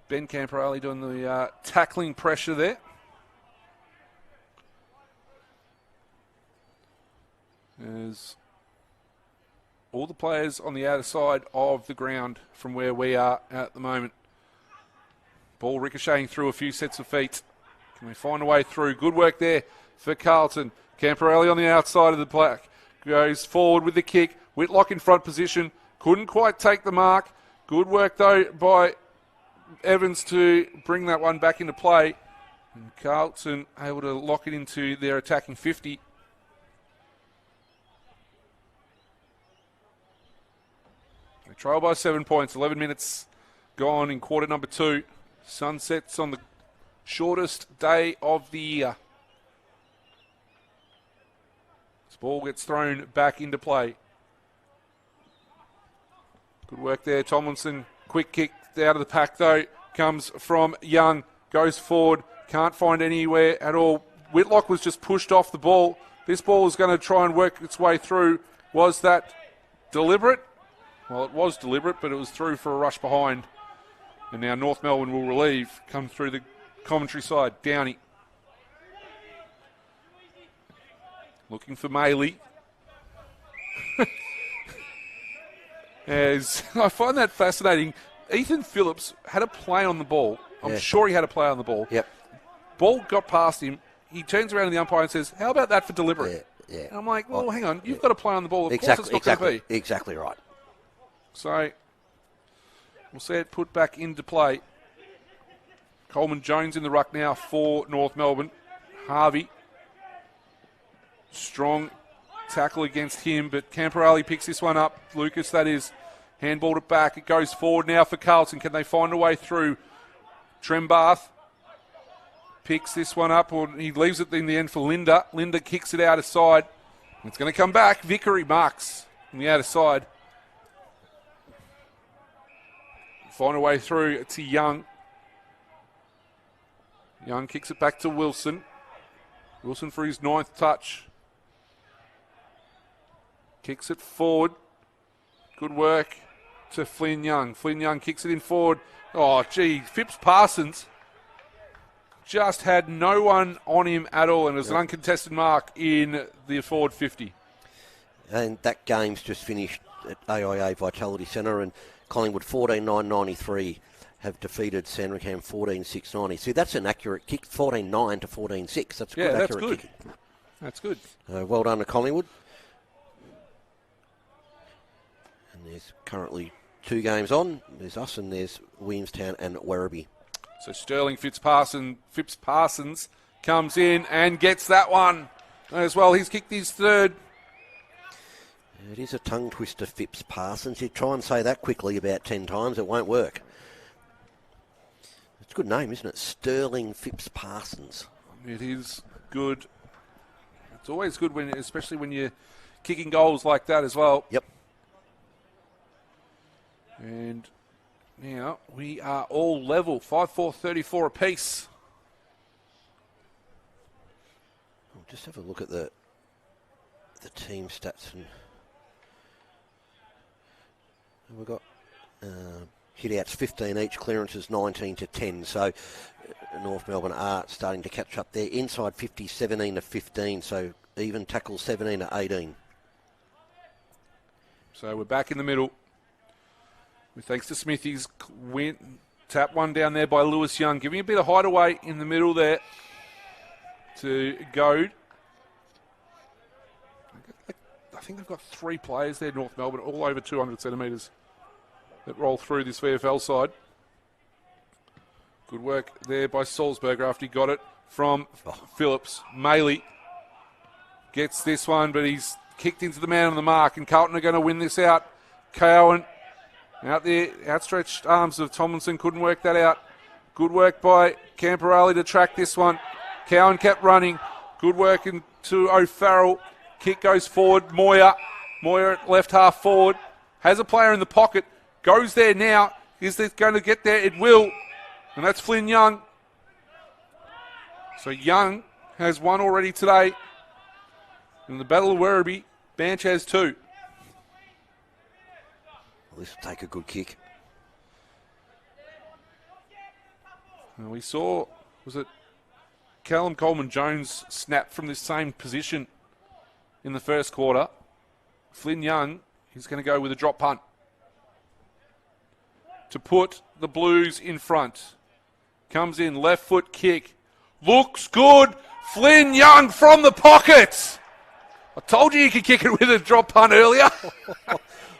S1: Ben Camporelli doing the tackling pressure there. As all the players on the outer side of the ground from where we are at the moment. Ball ricocheting through a few sets of feet. Can we find a way through? Good work there for Carlton. Camporelli on the outside of the black. Goes forward with the kick. Whitlock in front position. Couldn't quite take the mark. Good work, though, by Evans to bring that one back into play. And Carlton able to lock it into their attacking 50. They trail by 7 points. 11 minutes gone in quarter number 2. Sun sets on the shortest day of the year. This ball gets thrown back into play. Good work there, Tomlinson. Quick kick out of the pack, though. Comes from Young. Goes forward. Can't find anywhere at all. Whitlock was just pushed off the ball. This ball is going to try and work its way through. Was that deliberate? Well, it was deliberate, but it was through for a rush behind. And now North Melbourne will relieve. Come through the commentary side. Downey. Looking for Maley. As I find that fascinating. Ethan Phillips had a play on the ball. I'm sure he had a play on the ball.
S2: Yep.
S1: Ball got past him. He turns around to the umpire and says, how about that for deliberate?
S2: Yeah.
S1: And I'm like, well, hang on. You've got a play on the ball. Of course it's not going to be.
S2: Exactly right.
S1: So we'll see it put back into play. Coleman Jones in the ruck now for North Melbourne. Harvey. Strong tackle against him, but Camporelli picks this one up. Lucas, that is, handballed it back. It goes forward now for Carlton. Can they find a way through? Trembath picks this one up, or he leaves it in the end for Linda. Linda kicks it out of side. It's going to come back. Vickery marks on the outer side. Find a way through to Young. Young kicks it back to Wilson. Wilson for his 9th touch. Kicks it forward. Good work to Flynn Young. Flynn Young kicks it in forward. Oh, gee, Phipps Parsons just had no one on him at all, and it was an uncontested mark in the forward 50.
S2: And that game's just finished at AIA Vitality Centre, and Collingwood 14-9-93 have defeated Sandringham 14-6-90. See, that's an accurate kick, 14-9 to 14-6. That's a good accurate kick.
S1: That's good.
S2: Well done to Collingwood. And there's currently 2 games on. There's us and there's Williamstown and Werribee.
S1: So Sterling Phipps Parsons comes in and gets that one as well. He's kicked his 3rd.
S2: It is a tongue twister, Phipps Parsons. You try and say that quickly about 10 times, it won't work. It's a good name, isn't it? Sterling Phipps Parsons.
S1: It is good. It's always good, especially when you're kicking goals like that as well.
S2: Yep.
S1: And now we are all level, 5-4-34 apiece.
S2: Just have a look at the team stats. And we've got hit-outs 15 each, clearances 19 to 10. So North Melbourne are starting to catch up there. Inside 50, 17 to 15. So even tackles 17 to 18.
S1: So we're back in the middle. Thanks to Smithies. Tap one down there by Lewis Young. Giving a bit of hideaway in the middle there to Goad. I think they've got 3 players there, North Melbourne, all over 200 centimetres that roll through this VFL side. Good work there by Salzberger after he got it from Phillips. Maley gets this one, but he's kicked into the man on the mark, and Carlton are going to win this out. Cowan out there, outstretched arms of Tomlinson, couldn't work that out. Good work by Camporelli to track this one. Cowan kept running. Good work into O'Farrell. Kick goes forward. Moyer at left half forward. Has a player in the pocket. Goes there now. Is it going to get there? It will. And that's Flynn Young. So Young has 1 already today. In the Battle of Werribee, Banch has 2.
S2: Well, this will take a good kick.
S1: And we saw, was it Callum Coleman-Jones snap from this same position in the first quarter. Flynn Young, he's going to go with a drop punt to put the Blues in front. Comes in, left foot kick. Looks good. Flynn Young from the pocket. I told you could kick it with a drop punt earlier.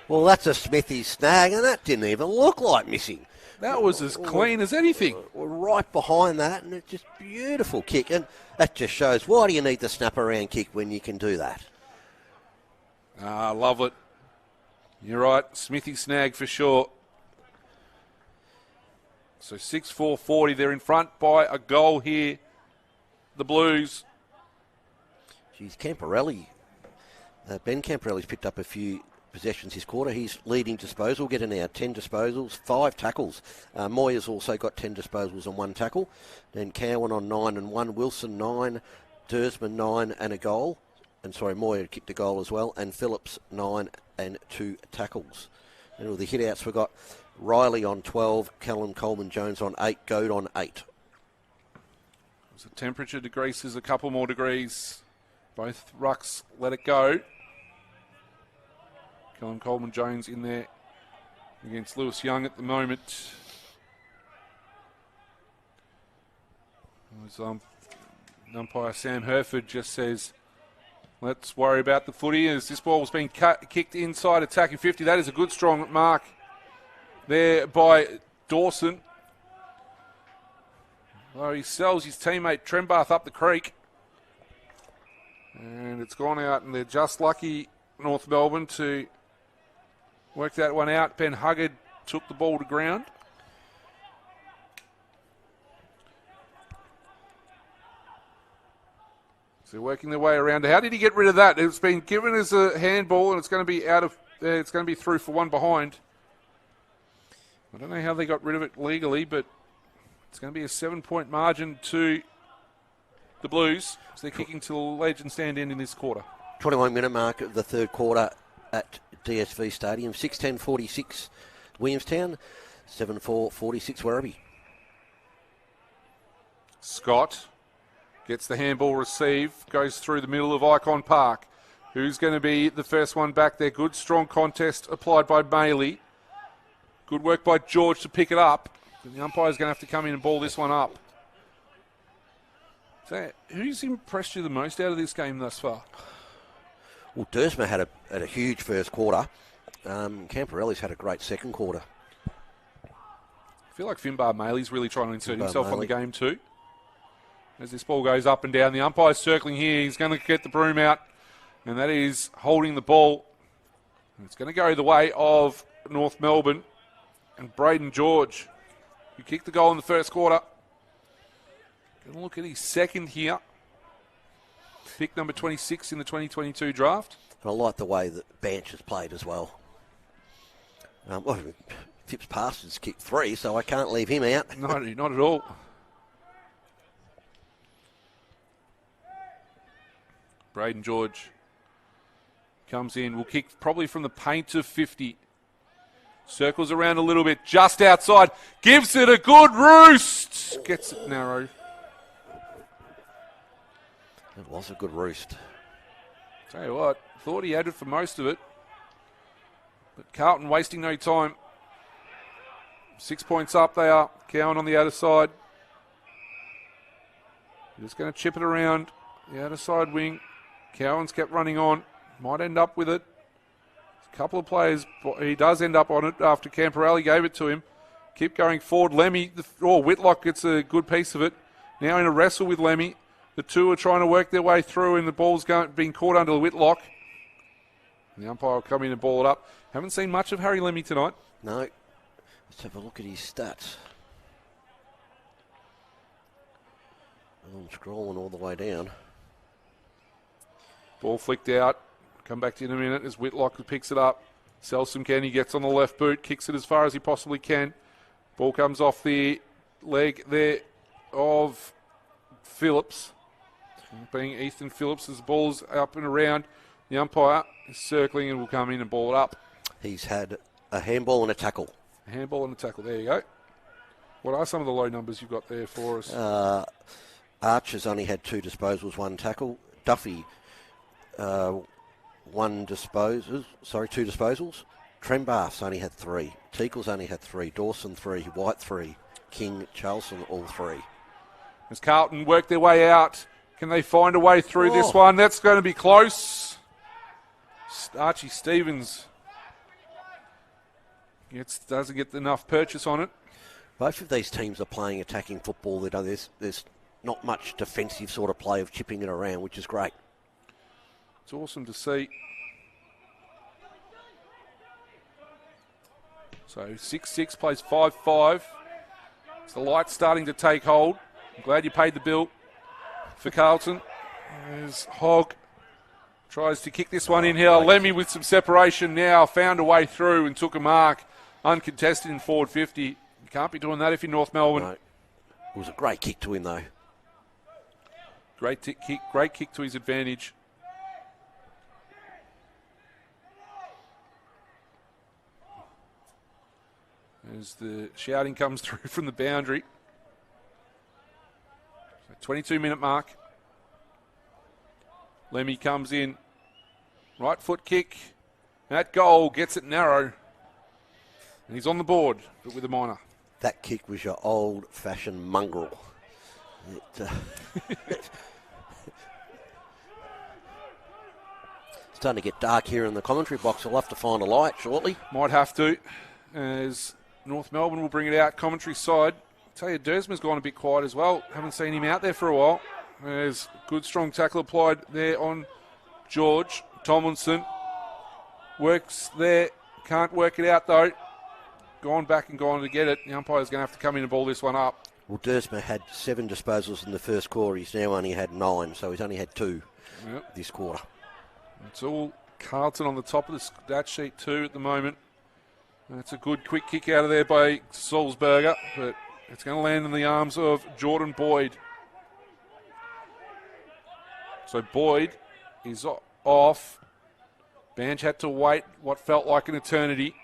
S2: Well, that's a Smithy snag, and that didn't even look like missing.
S1: That was as clean as anything.
S2: We're right behind that, and it's just beautiful kick. And that just shows, why do you need the snap around kick when you can do that?
S1: Ah, love it. You're right. Smithy snag for sure. So 6-4-40. They're in front by a goal here. The Blues.
S2: Geez, Camporelli. Ben Camporelli's picked up a few possessions this quarter. He's leading disposal, getting now 10 disposals, 5 tackles. Moyer's also got 10 disposals and 1 tackle. Then Cowan on 9 and 1. Wilson 9. Dersman 9 and a goal. And sorry, Moyer kicked a goal as well. And Phillips 9 and 2 tackles. And all the hit-outs we've got Riley on 12, Callum Coleman-Jones on 8, Goad on 8.
S1: So temperature decreases a couple more degrees. Both rucks let it go. Callum Coleman-Jones in there against Lewis Young at the moment. Umpire Sam Herford just says, let's worry about the footy as this ball was being kicked inside attacking 50. That is a good strong mark there by Dawson. Well, he sells his teammate Trembath up the creek. And it's gone out, and they're just lucky, North Melbourne, to work that one out. Ben Huggard took the ball to ground. So they're working their way around. How did he get rid of that? It's been given as a handball, and it's going to be it's going to be through for one behind. I don't know how they got rid of it legally, but it's going to be a 7-point margin to the Blues. So they're kicking to the legend stand end in this quarter.
S2: 21-minute mark of the third quarter at DSV Stadium. 6:10:46 Williamstown. 7:4:46 Werribee.
S1: Scott gets the handball receive, goes through the middle of Icon Park. Who's going to be the first one back there? Good, strong contest applied by Maley. Good work by George to pick it up. The umpire's going to have to come in and ball this one up. So, who's impressed you the most out of this game thus far?
S2: Well, Dersma had a huge first quarter. Camporelli's had a great second quarter.
S1: I feel like Finbar Maley's really trying to insert himself on the game too. As this ball goes up and down, the umpire's circling here. He's going to get the broom out, and that is holding the ball. And it's going to go the way of North Melbourne and Braden George, who kicked the goal in the first quarter. Going to look at his second here. Pick number 26 in the 2022 draft.
S2: And I like the way that Banch has played as well. Phipps Parsons kicked 3, so I can't leave him out.
S1: No, not at all. Braden George comes in. Will kick probably from the paint of 50. Circles around a little bit, just outside. Gives it a good roost. Gets it narrow.
S2: It was a good roost.
S1: Tell you what, thought he had it for most of it. But Carlton wasting no time. 6 points up they are. Cowan on the outer side. Just going to chip it around the outer side wing. Cowan's kept running on. Might end up with it. A couple of players, he does end up on it after Camporelli gave it to him. Keep going forward. Lemmy, Whitlock gets a good piece of it. Now in a wrestle with Lemmy. The two are trying to work their way through and the ball's being caught under the Whitlock. The umpire will come in and ball it up. Haven't seen much of Harry Lemmy tonight.
S2: No. Let's have a look at his stats. I'm scrolling all the way down.
S1: Ball flicked out. Come back to you in a minute as Whitlock picks it up. Selsom Kenny gets on the left boot, kicks it as far as he possibly can. Ball comes off the leg there of Phillips. Being Ethan Phillips as the ball's up and around. The umpire is circling and will come in and ball it up.
S2: He's had a handball and a tackle.
S1: A handball and a tackle. There you go. What are some of the low numbers you've got there for us?
S2: Archer's only had 2 disposals, 1 tackle. Duffy, 2 disposals. Trembath's only had 3. Teakle's only had 3. Dawson 3. White 3. King, Charleston all 3.
S1: As Carlton work their way out, can they find a way through this one? That's going to be close. Archie Stevens doesn't get enough purchase on it.
S2: Both of these teams are playing attacking football. There's not much defensive sort of play of chipping it around, which is great.
S1: It's awesome to see. So 6-6 plays 5-5. It's the light starting to take hold. I'm glad you paid the bill for Carlton. As Hogg tries to kick this one in here. Lemmy with some separation now. Found a way through and took a mark. Uncontested in forward 50. You can't be doing that if you're North Melbourne.
S2: No. It was a great kick to him, though.
S1: Great kick to his advantage. As the shouting comes through from the boundary. 22-minute mark. Lemmy comes in. Right foot kick. That goal gets it narrow. And he's on the board, but with a minor.
S2: That kick was your old-fashioned mongrel. It's starting to get dark here in the commentary box. I'll have to find a light shortly.
S1: Might have to, as North Melbourne will bring it out. Commentary side. I'll tell you, Dersma's gone a bit quiet as well. Haven't seen him out there for a while. There's good, strong tackle applied there on George. Tomlinson works there. Can't work it out, though. Gone back and gone to get it. The umpire's going to have to come in and ball this one up.
S2: Well, Dersma had 7 disposals in the first quarter. He's now only had 9, so he's only had 2 this quarter.
S1: It's all Carlton on the top of the stat sheet too at the moment. That's a good quick kick out of there by Salzberger, but it's going to land in the arms of Jordan Boyd. So Boyd is off. Banj had to wait what felt like an eternity.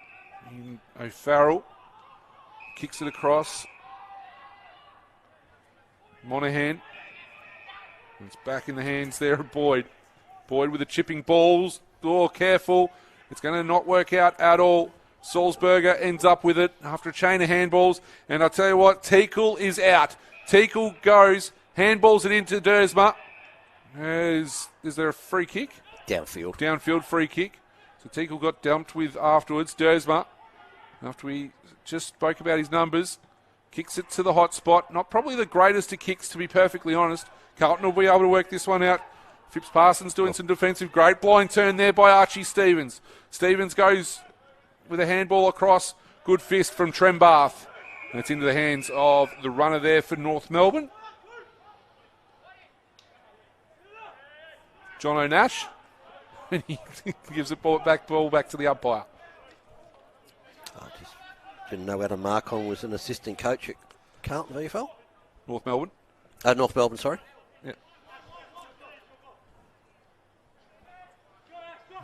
S1: O'Farrell kicks it across. Monaghan. It's back in the hands there of Boyd. Boyd with the chipping balls. Oh, careful. It's going to not work out at all. Salzberger ends up with it after a chain of handballs. And I'll tell you what, Teakle is out. Teakle goes, handballs it into Dersma. Is there a free kick?
S2: Downfield.
S1: Downfield free kick. So Teakle got dumped with afterwards. Dersma, after we just spoke about his numbers, kicks it to the hot spot. Not probably the greatest of kicks, to be perfectly honest. Carlton will be able to work this one out. Phipps Parsons doing some defensive. Great blind turn there by Archie Stevens. Stevens goes with a handball across. Good fist from Trembath. And it's into the hands of the runner there for North Melbourne. John O'Nash. And he gives the ball back to the umpire.
S2: I just didn't know Adam Marcon was an assistant coach at Carlton VFL.
S1: North Melbourne.
S2: North Melbourne, sorry.
S1: Yeah.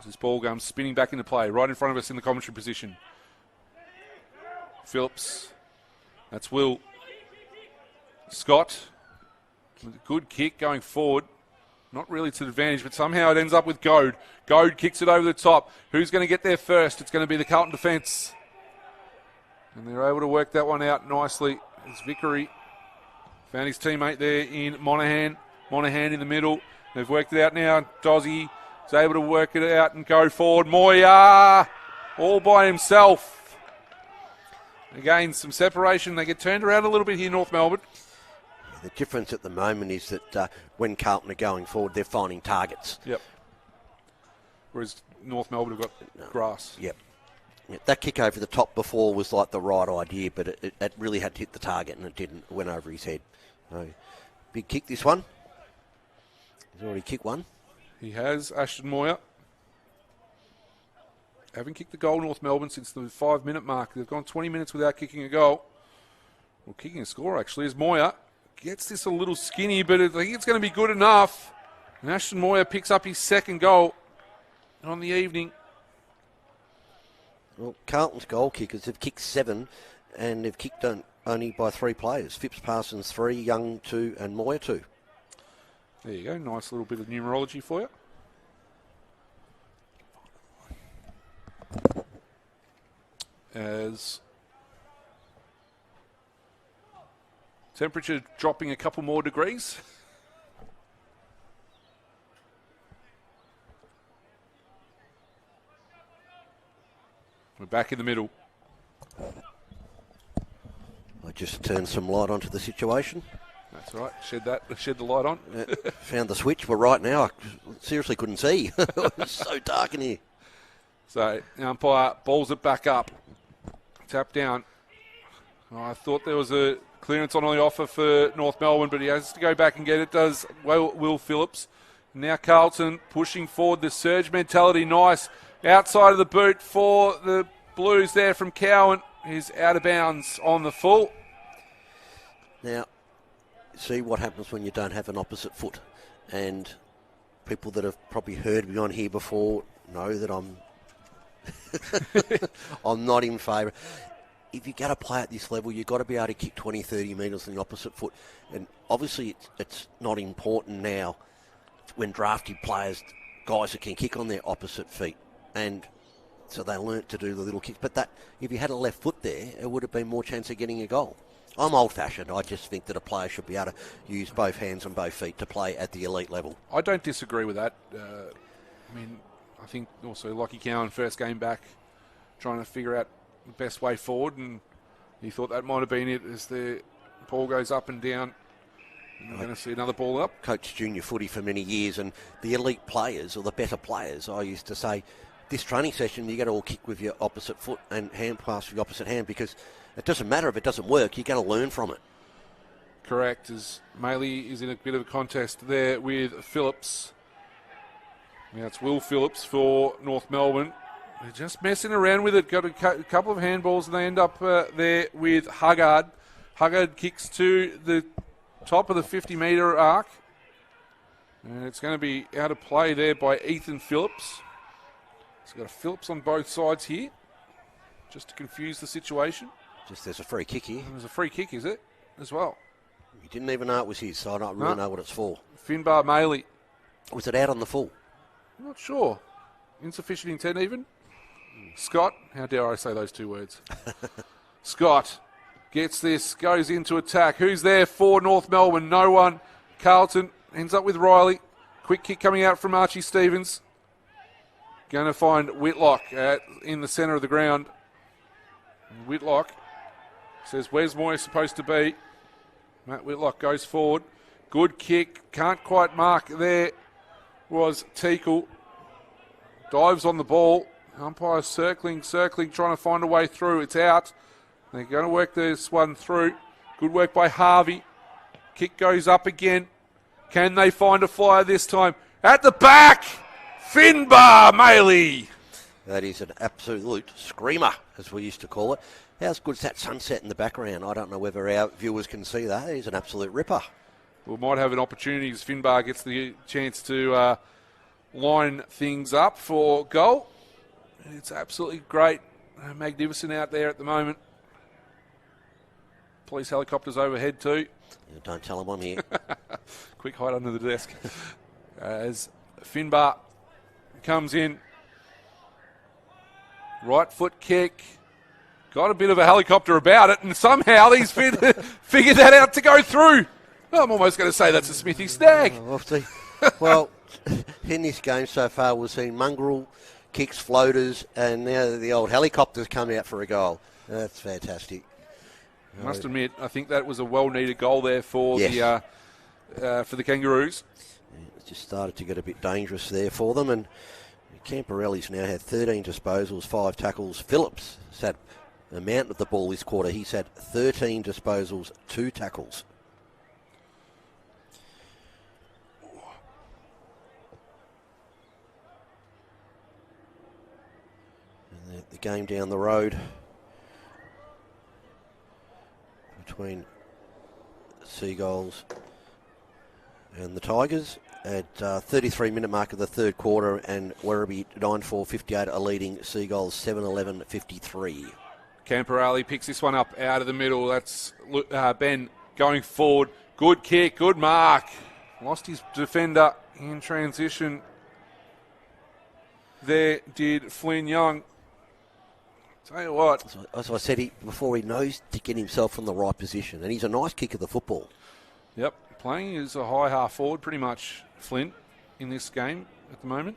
S1: This ball comes spinning back into play, right in front of us in the commentary position. Phillips. That's Will. Scott. Good kick going forward. Not really to the advantage, but somehow it ends up with Goad. Goad kicks it over the top. Who's going to get there first? It's going to be the Carlton defence. And they're able to work that one out nicely. It's Vickery. Found his teammate there in Monaghan. Monaghan in the middle. They've worked it out now. Dozzy is able to work it out and go forward. Moya all by himself. Again, some separation. They get turned around a little bit here, North Melbourne.
S2: The difference at the moment is that when Carlton are going forward, they're finding targets.
S1: Yep. Whereas North Melbourne have got grass.
S2: Yep. That kick over the top before was like the right idea, but it really had to hit the target and it didn't. It went over his head. So, big kick this one. He's already kicked one.
S1: He has, Ashton Moyer. Haven't kicked the goal, North Melbourne, since the 5-minute mark. They've gone 20 minutes without kicking a goal. Well, kicking a score, actually, is Moyer. Gets this a little skinny, but I think it's going to be good enough. And Ashton Moyer picks up his second goal on the evening.
S2: Well, Carlton's goal kickers have kicked 7, and they've kicked only by 3 players. Phipps Parsons 3, Young 2, and Moyer 2.
S1: There you go. Nice little bit of numerology for you. As temperature dropping a couple more degrees. We're back in the middle.
S2: I just turned some light onto the situation.
S1: That's right. Shed the light on.
S2: Found the switch. We're right now. I seriously couldn't see. It was so dark in here.
S1: So the umpire balls it back up. Tap down. Oh, I thought there was a clearance on the offer for North Melbourne, but he has to go back and get it. Does Will Phillips. Now Carlton pushing forward. The surge mentality. Nice. Outside of the boot for the Blues there from Cowan. He's out of bounds on the full.
S2: Now, see what happens when you don't have an opposite foot. And people that have probably heard me on here before know that I'm I'm not in favour. If you're going to play at this level, you've got to be able to kick 20, 30 metres on the opposite foot. And obviously it's not important now when drafted players, guys that can kick on their opposite feet. And so they learnt to do the little kicks. But that, if you had a left foot there, it would have been more chance of getting a goal. I'm old-fashioned. I just think that a player should be able to use both hands and both feet to play at the elite level.
S1: I don't disagree with that. I think also Lockie Cowan, first game back, trying to figure out the best way forward, and he thought that might have been it as the ball goes up and down. And we're going to see another ball up.
S2: Coached junior footy for many years, and the elite players, or the better players, I used to say, this training session, you got to all kick with your opposite foot and hand pass with your opposite hand, because it doesn't matter if it doesn't work, you got to learn from it.
S1: Correct, as Maley is in a bit of a contest there with Phillips. Now it's Will Phillips for North Melbourne. They're just messing around with it. Got a couple of handballs, and they end up there with Huggard. Huggard kicks to the top of the 50-metre arc. And it's going to be out of play there by Ethan Phillips. He's got a Phillips on both sides here, just to confuse the situation.
S2: Just there's a free kick here.
S1: And there's a free kick, is it, as well?
S2: He didn't even know it was his, so I don't really know what it's for.
S1: Finbar Maley.
S2: Was it out on the full?
S1: I'm not sure. Insufficient intent even. Scott, how dare I say those 2 words? Scott gets this, goes into attack. Who's there for North Melbourne? No one. Carlton ends up with Riley. Quick kick coming out from Archie Stevens. Going to find Whitlock in the centre of the ground. Whitlock says, where's Moyer supposed to be? Matt Whitlock goes forward. Good kick. Can't quite mark there. Was Teakle. Dives on the ball. Umpire circling, trying to find a way through. It's out. They're going to work this one through. Good work by Harvey. Kick goes up again. Can they find a flyer this time? At the back, Finbar Maley.
S2: That is an absolute screamer, as we used to call it. How good is that sunset in the background? I don't know whether our viewers can see that. He's an absolute ripper.
S1: We might have an opportunity as Finbar gets the chance to line things up for goal. It's absolutely great. Magnificent out there at the moment. Police helicopters overhead too.
S2: Don't tell them I'm here.
S1: Quick hide under the desk. As Finbar comes in. Right foot kick. Got a bit of a helicopter about it, and somehow he's figured that out to go through. Well, I'm almost going to say that's a Smithy snag.
S2: Well, in this game so far, we've seen mongrel kicks, floaters, and now the old helicopters come out for a goal. That's fantastic.
S1: I must admit, I think that was a well-needed goal there for the Kangaroos.
S2: Yeah, it just started to get a bit dangerous there for them, and Camporelli's now had 13 disposals, 5 tackles. Phillips has had a mountain of the ball this quarter. He's had 13 disposals, 2 tackles. And the game down the road between Seagulls and the Tigers at 33-minute mark of the third quarter, and Werribee 9-4-58 are leading Seagulls 7-11-53.
S1: Camporelli picks this one up out of the middle. That's Ben going forward. Good kick, good mark. Lost his defender in transition. There did Flynn Young. Tell you what.
S2: As I said before, he knows to get himself in the right position, and he's a nice kick of the football.
S1: Yep, playing as a high half forward pretty much, Flynn, in this game at the moment.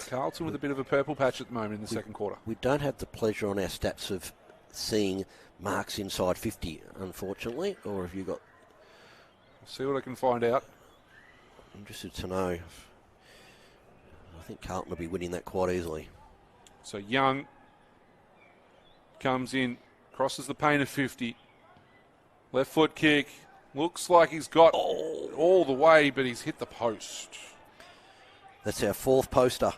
S1: Carlton with a bit of a purple patch at the moment in the second quarter.
S2: We don't have the pleasure on our stats of seeing marks inside 50, unfortunately. Or have you got...
S1: I'll see what I can find out.
S2: I'm interested to know. I think Carlton will be winning that quite easily.
S1: So Young comes in, crosses the paint of 50. Left foot kick. Looks like he's got all the way, but he's hit the post.
S2: That's our 4th poster.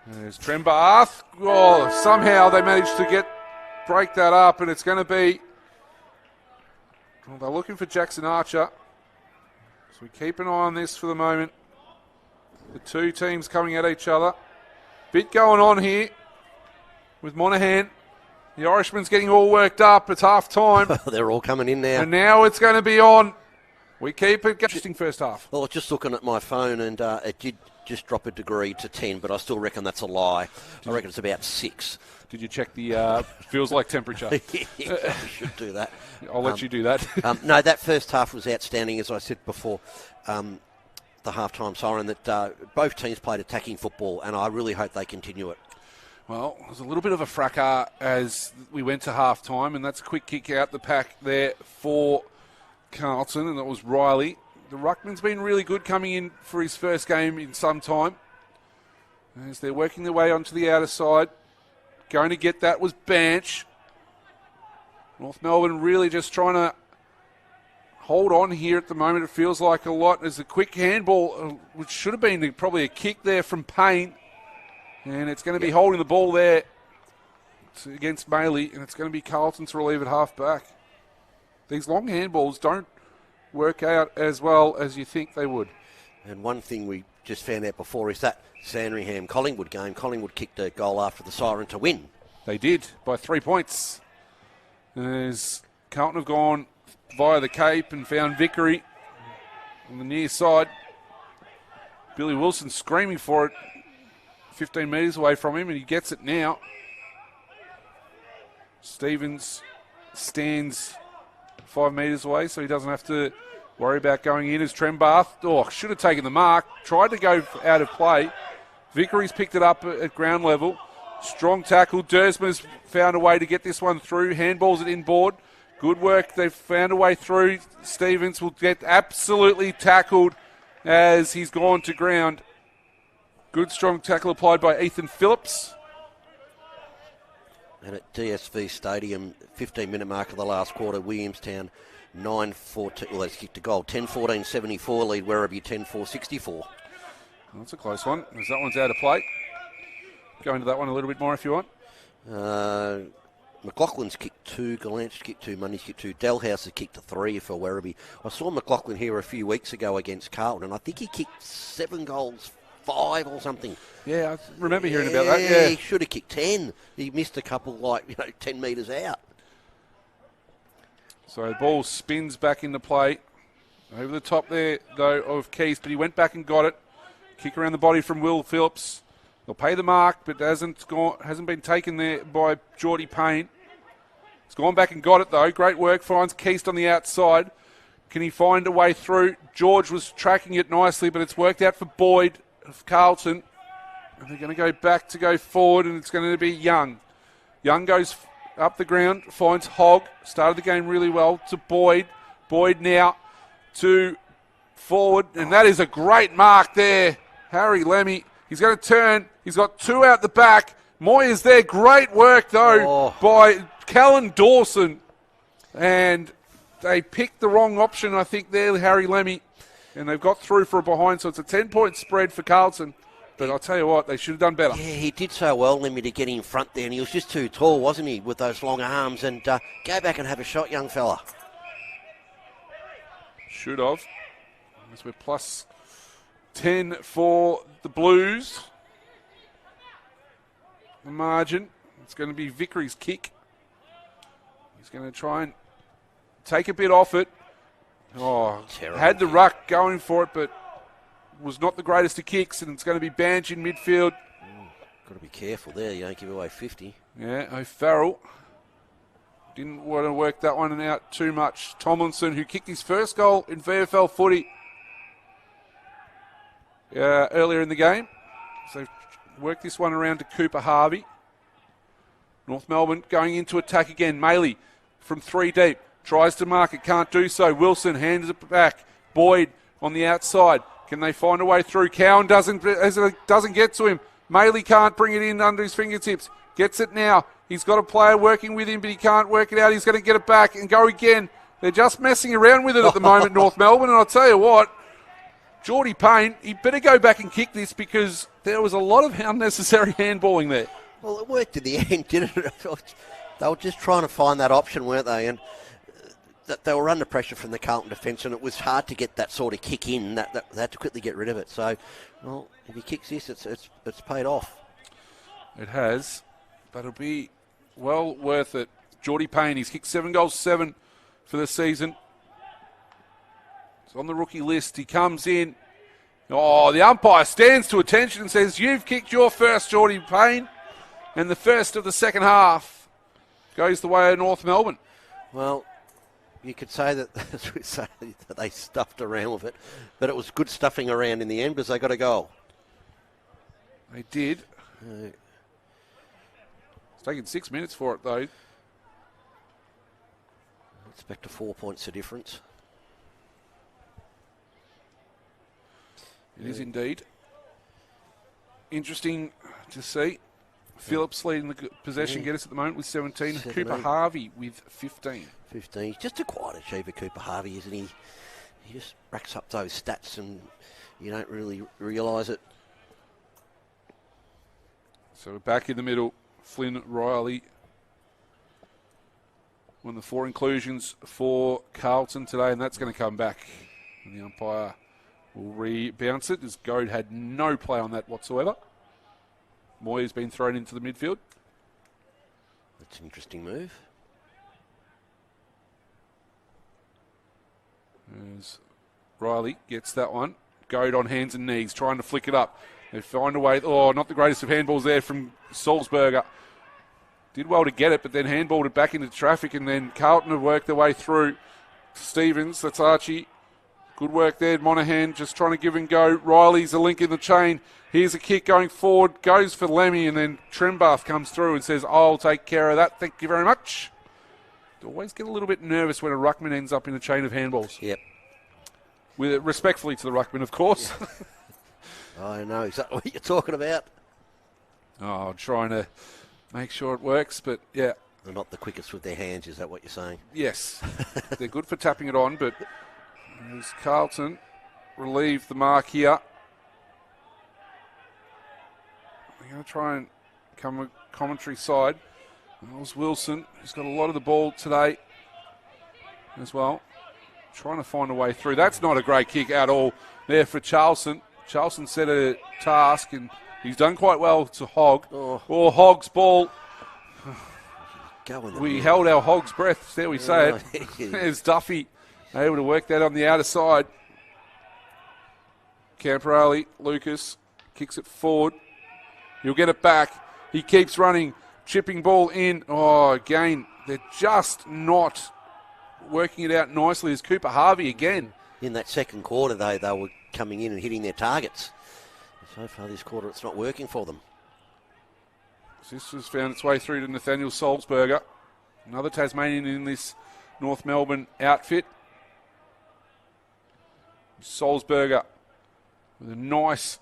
S1: There's Trembath. Oh, somehow they managed to break that up, and it's going to be... Well, they're looking for Jackson Archer. So we keep an eye on this for the moment. The two teams coming at each other. Bit going on here with Monaghan. The Irishman's getting all worked up. It's half time.
S2: They're all coming in now.
S1: And now it's going to be on. We keep it interesting first half.
S2: Well, I was just looking at my phone, and it did just drop a degree to 10, but I still reckon that's a lie. I reckon it's about 6.
S1: Did you check the feels like temperature?
S2: You should do that.
S1: I'll let you do that.
S2: No, that first half was outstanding, as I said before. The halftime siren, that both teams played attacking football, and I really hope they continue it.
S1: Well, it was a little bit of a fracas as we went to half-time, and that's a quick kick out the pack there for Carlton, and that was Riley. The ruckman's been really good coming in for his first game in some time. As they're working their way onto the outer side. Going to get that was Banch. North Melbourne really just trying to hold on here at the moment. It feels like a lot. There's a quick handball, which should have been probably a kick there from Payne. And it's going to be holding the ball there against Maley, and it's going to be Carlton to relieve at half back. These long handballs don't work out as well as you think they would.
S2: And one thing we just found out before is that Sandringham-Collingwood game, Collingwood kicked a goal after the siren to win.
S1: They did, by 3 points. As Carlton have gone via the Cape and found Vickery on the near side. Billy Wilson screaming for it 15 metres away from him, and he gets it now. Stevens stands 5 metres away, so he doesn't have to worry about going in as Trembath. Should have taken the mark. Tried to go out of play. Vickery's picked it up at ground level. Strong tackle. Dersma's found a way to get this one through. Handballs it inboard. Good work. They've found a way through. Stevens will get absolutely tackled as he's gone to ground. Good strong tackle applied by Ethan Phillips.
S2: And at DSV Stadium, 15-minute mark of the last quarter, Williamstown 9-14. Well, they kicked a goal. 10-14-74 lead Werribee 10-4-64.
S1: That's a close one, as that one's out of play. Go into that one a little bit more if you want.
S2: McLaughlin's kicked 2, Galanch kicked 2, Mundy's kicked 2, Dalhouse has kicked a 3 for Werribee. I saw McLaughlin here a few weeks ago against Carlton, and I think he kicked 7 goals, 5 or something.
S1: Yeah, I remember hearing about that. Yeah,
S2: he should have kicked 10. He missed a couple, 10 metres out.
S1: So the ball spins back into play. Over the top there, though, of Keys, but he went back and got it. Kick around the body from Will Phillips. They'll pay the mark, but hasn't been taken there by Geordie Payne. He's gone back and got it, though. Great work. Finds Keast on the outside. Can he find a way through? George was tracking it nicely, but it's worked out for Boyd of Carlton. And they're going to go back to go forward, and it's going to be Young. Young goes up the ground, finds Hogg. Started the game really well to Boyd. Boyd now to forward, and that is a great mark there. Harry Lemmy, he's going to turn. He's got 2 out the back. Moyer's there. Great work, though, by Callan Dawson. And they picked the wrong option, I think, there, Harry Lemmy. And they've got through for a behind, so it's a 10-point spread for Carlton. But I'll tell you what, they should have done better.
S2: Yeah, he did so well, Lemmy, to get in front there, and he was just too tall, wasn't he, with those long arms. And go back and have a shot, young fella.
S1: Should have. As we're plus 10 for the Blues. The margin. It's going to be Vickery's kick. He's going to try and take a bit off it. Oh,
S2: terrible
S1: had the
S2: kick.
S1: ruck going for it, but was not the greatest of kicks, and it's going to be Banch in midfield.
S2: Got to be careful there. You don't give away 50.
S1: Yeah, O'Farrell didn't want to work that one out too much. Tomlinson, who kicked his first goal in VFL footy earlier in the game. So worked this one around to Cooper Harvey. North Melbourne going into attack again. Maley from 3 deep. Tries to mark it, can't do so. Wilson hands it back. Boyd on the outside. Can they find a way through? Cowan doesn't get to him. Maley can't bring it in under his fingertips. Gets it now. He's got a player working with him, but he can't work it out. He's going to get it back and go again. They're just messing around with it at the moment, North Melbourne. And I'll tell you what, Geordie Payne, he better go back and kick this because there was a lot of unnecessary handballing there.
S2: Well, it worked in the end, didn't it? They were just trying to find that option, weren't they? And they were under pressure from the Carlton defence, and it was hard to get that sort of kick in. They had to quickly get rid of it. So, well, if he kicks this, it's paid off.
S1: It has, but it'll be well worth it. Geordie Payne, he's kicked 7 goals, 7 for the season. He's on the rookie list. He comes in. Oh, the umpire stands to attention and says, "You've kicked your first, Geordie Payne." And the first of the second half goes the way of North Melbourne.
S2: Well, you could say that, as we say, that they stuffed around with it, but it was good stuffing around in the end because they got a goal.
S1: They did. It's taken 6 minutes for it, though.
S2: It's back to 4 points of difference.
S1: It is indeed. Interesting to see. Phillips leading the possession getters at the moment with 17. Cooper Harvey with 15.
S2: 15. He's just a quiet achiever, Cooper Harvey, isn't he? He just racks up those stats and you don't really realise it.
S1: So we're back in the middle. Flynn Riley. One of the 4 inclusions for Carlton today, and that's going to come back. And the umpire will rebounce it as Goad had no play on that whatsoever. Moyer's been thrown into the midfield.
S2: That's an interesting move.
S1: As Riley gets that one. Goad on hands and knees, trying to flick it up. They find a way. Oh, not the greatest of handballs there from Salzberger. Did well to get it, but then handballed it back into traffic, and then Carlton have worked their way through. Stevens, that's Archie. Good work there. Monaghan just trying to give and go. Riley's a link in the chain. Here's a kick going forward. Goes for Lemmy, and then Trembath comes through and says, "I'll take care of that. Thank you very much." Always get a little bit nervous when a ruckman ends up in a chain of handballs.
S2: Yep.
S1: With it, respectfully to the ruckman, of course.
S2: Yeah. I know exactly what you're talking about.
S1: Oh, trying to make sure it works, but yeah.
S2: They're not the quickest with their hands, is that what you're saying?
S1: Yes. They're good for tapping it on, but as Carlton relieve the mark here. They're going to try and come a commentary side. Miles Wilson, who's got a lot of the ball today as well. Trying to find a way through. That's not a great kick at all there for Charlton. Charlton set a task, and he's done quite well to Hogg. Oh, Hogg's ball. We held our Hogg's breath, there we say it. There's Duffy able to work that on the outer side. Camperale, Lucas kicks it forward. He'll get it back. He keeps running. Chipping ball in. Oh, again, they're just not working it out nicely as Cooper Harvey again.
S2: In that second quarter, though, they were coming in and hitting their targets. So far this quarter, it's not working for them.
S1: This has found its way through to Nathaniel Salzberger. Another Tasmanian in this North Melbourne outfit. Salzberger with a nice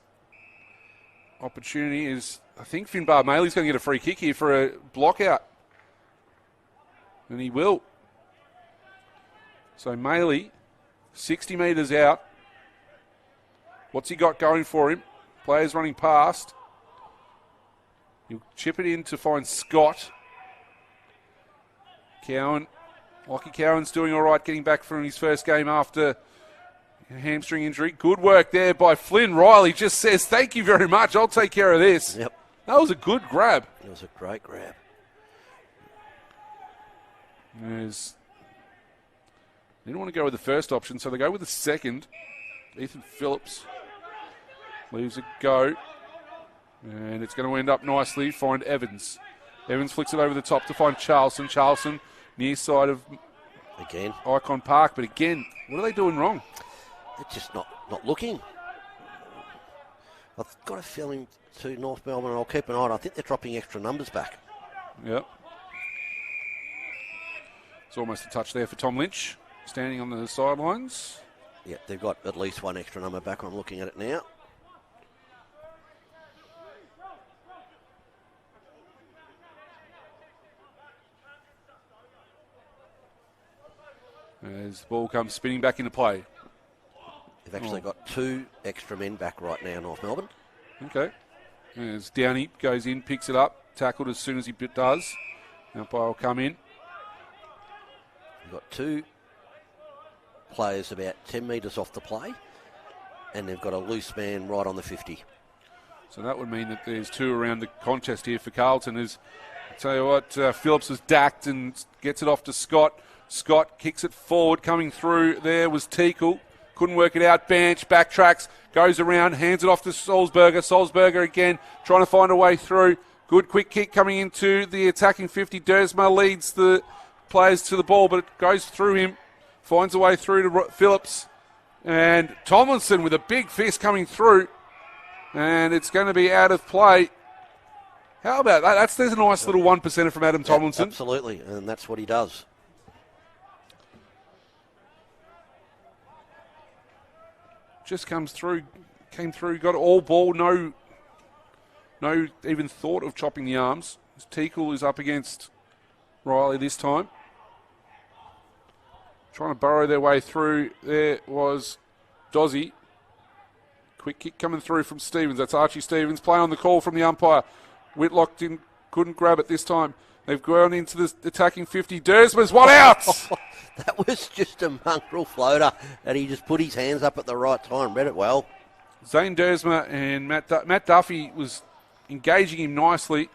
S1: opportunity is, I think Finbar Maley's going to get a free kick here for a block out. And he will. So Maley, 60 metres out. What's he got going for him? Players running past. He'll chip it in to find Scott. Cowan. Lockie Cowan's doing all right, getting back from his first game after a hamstring injury. Good work there by Flynn. Riley just says, thank you very much. I'll take care of this.
S2: Yep.
S1: That was a good grab.
S2: It was a great grab.
S1: They didn't want to go with the first option, so they go with the second. Ethan Phillips leaves it go. And it's going to end up nicely. Find Evans. Evans flicks it over the top to find Charlton. Charlton near side of
S2: again
S1: Icon Park. But again, what are they doing wrong?
S2: They're just not looking. I've got a feeling to North Melbourne, and I'll keep an eye on it. I think they're dropping extra numbers back.
S1: Yep. It's almost a touch there for Tom Lynch, standing on the sidelines.
S2: Yeah, they've got at least one extra number back. I'm looking at it now.
S1: As the ball comes spinning back into play.
S2: They've actually got two extra men back right now, North Melbourne.
S1: Okay. As Downey goes in, picks it up, tackled as soon as he does. Umpire will come in.
S2: They've got two players about 10 metres off the play, and they've got a loose man right on the 50.
S1: So that would mean that there's two around the contest here for Carlton. I'll tell you what, Phillips has dacked and gets it off to Scott. Scott kicks it forward. Coming through there was Teakle. Couldn't work it out. Bench, backtracks, goes around, hands it off to Salzberger. Salzberger again, trying to find a way through. Good quick kick coming into the attacking 50. Dersma leads the players to the ball, but it goes through him. Finds a way through to Phillips. And Tomlinson with a big fist coming through. And it's going to be out of play. How about that? There's a nice little 1%er from Adam Tomlinson.
S2: Absolutely, and that's what he does.
S1: Just came through, got all ball, no even thought of chopping the arms. Teakle is up against Riley this time. Trying to burrow their way through. There was Dozzy. Quick kick coming through from Stevens. That's Archie Stevens. Play on the call from the umpire. Whitlock couldn't grab it this time. They've gone into the attacking 50. Dersma's one out!
S2: That was just a mongrel floater, and he just put his hands up at the right time. Read it well.
S1: Zane Dersma and Matt Duffy was engaging him nicely.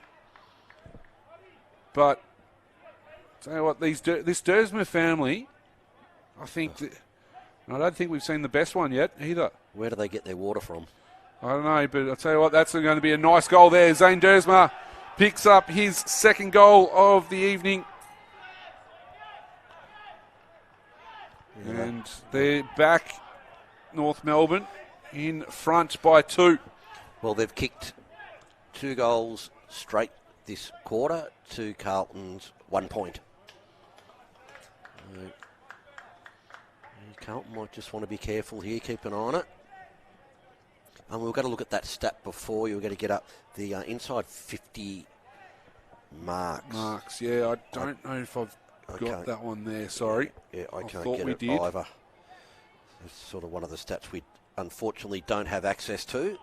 S1: But, tell you what, this Dersma family, I don't think we've seen the best one yet either.
S2: Where do they get their water from?
S1: I don't know, but I'll tell you what, that's going to be a nice goal there. Zane Dersma picks up his second goal of the evening. Yeah. And they're back, North Melbourne, in front by 2.
S2: Well, they've kicked 2 goals straight this quarter to Carlton's 1 point. Carlton might just want to be careful here, keep an eye on it. And we've got to look at that stat before. You've got to get up the inside 50 marks.
S1: Yeah, I don't know if I've got that one there, sorry.
S2: Yeah, I can't
S1: thought
S2: get
S1: we
S2: it
S1: did.
S2: either. It's sort of one of the stats we unfortunately don't have access to.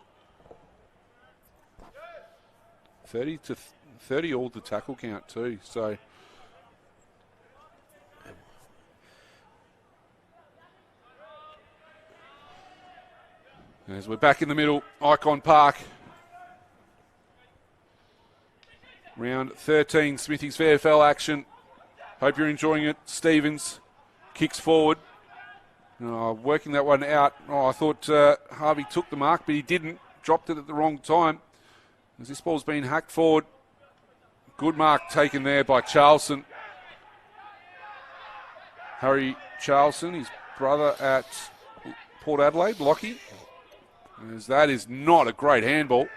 S1: 30 to 30 all the tackle count too. So as we're back in the middle, Icon Park. Round 13, Smithy's VFL action. Hope you're enjoying it. Stevens kicks forward. Working that one out. I thought Harvey took the mark, but he didn't. Dropped it at the wrong time. As this ball's been hacked forward. Good mark taken there by Charlson. Harry Charlson, his brother at Port Adelaide, Lockie. As that is not a great handball.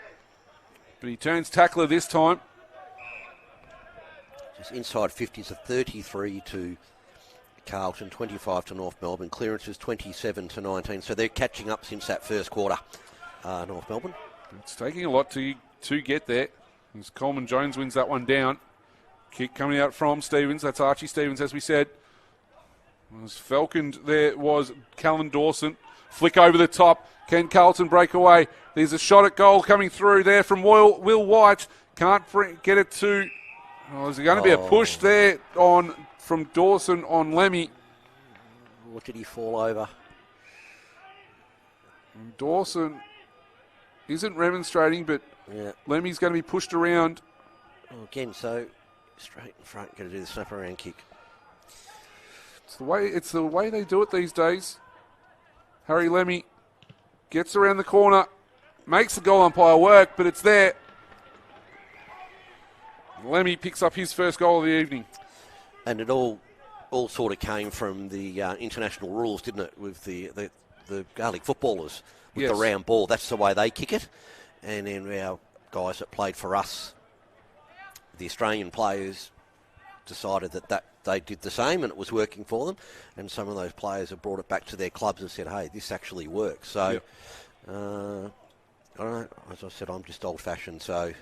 S1: But he turns tackler this time.
S2: Just inside 50s of 33 to Carlton, 25 to North Melbourne. Clearances 27 to 19. So they're catching up since that first quarter, North Melbourne.
S1: It's taking a lot to get there. As Coleman Jones wins that one down. Kick coming out from Stevens. That's Archie Stevens, as we said. Was falconed there was Callan Dawson. Flick over the top. Can Carlton break away? There's a shot at goal coming through there from Will White. Can't get it to... is there going to be a push there from Dawson on Lemmy?
S2: What did he fall over?
S1: Dawson isn't remonstrating, but Lemmy's going to be pushed around.
S2: Again, so straight in front, going to do the snap around kick.
S1: It's the way they do it these days. Harry Lemmy gets around the corner, makes the goal umpire work, but it's there. Lemmy picks up his first goal of the evening.
S2: And it all sort of came from the international rules, didn't it, with the Gaelic footballers with the round ball. That's the way they kick it. And then our guys that played for us, the Australian players, decided that they did the same and it was working for them. And some of those players have brought it back to their clubs and said, hey, this actually works. So, I don't know. As I said, I'm just old-fashioned. So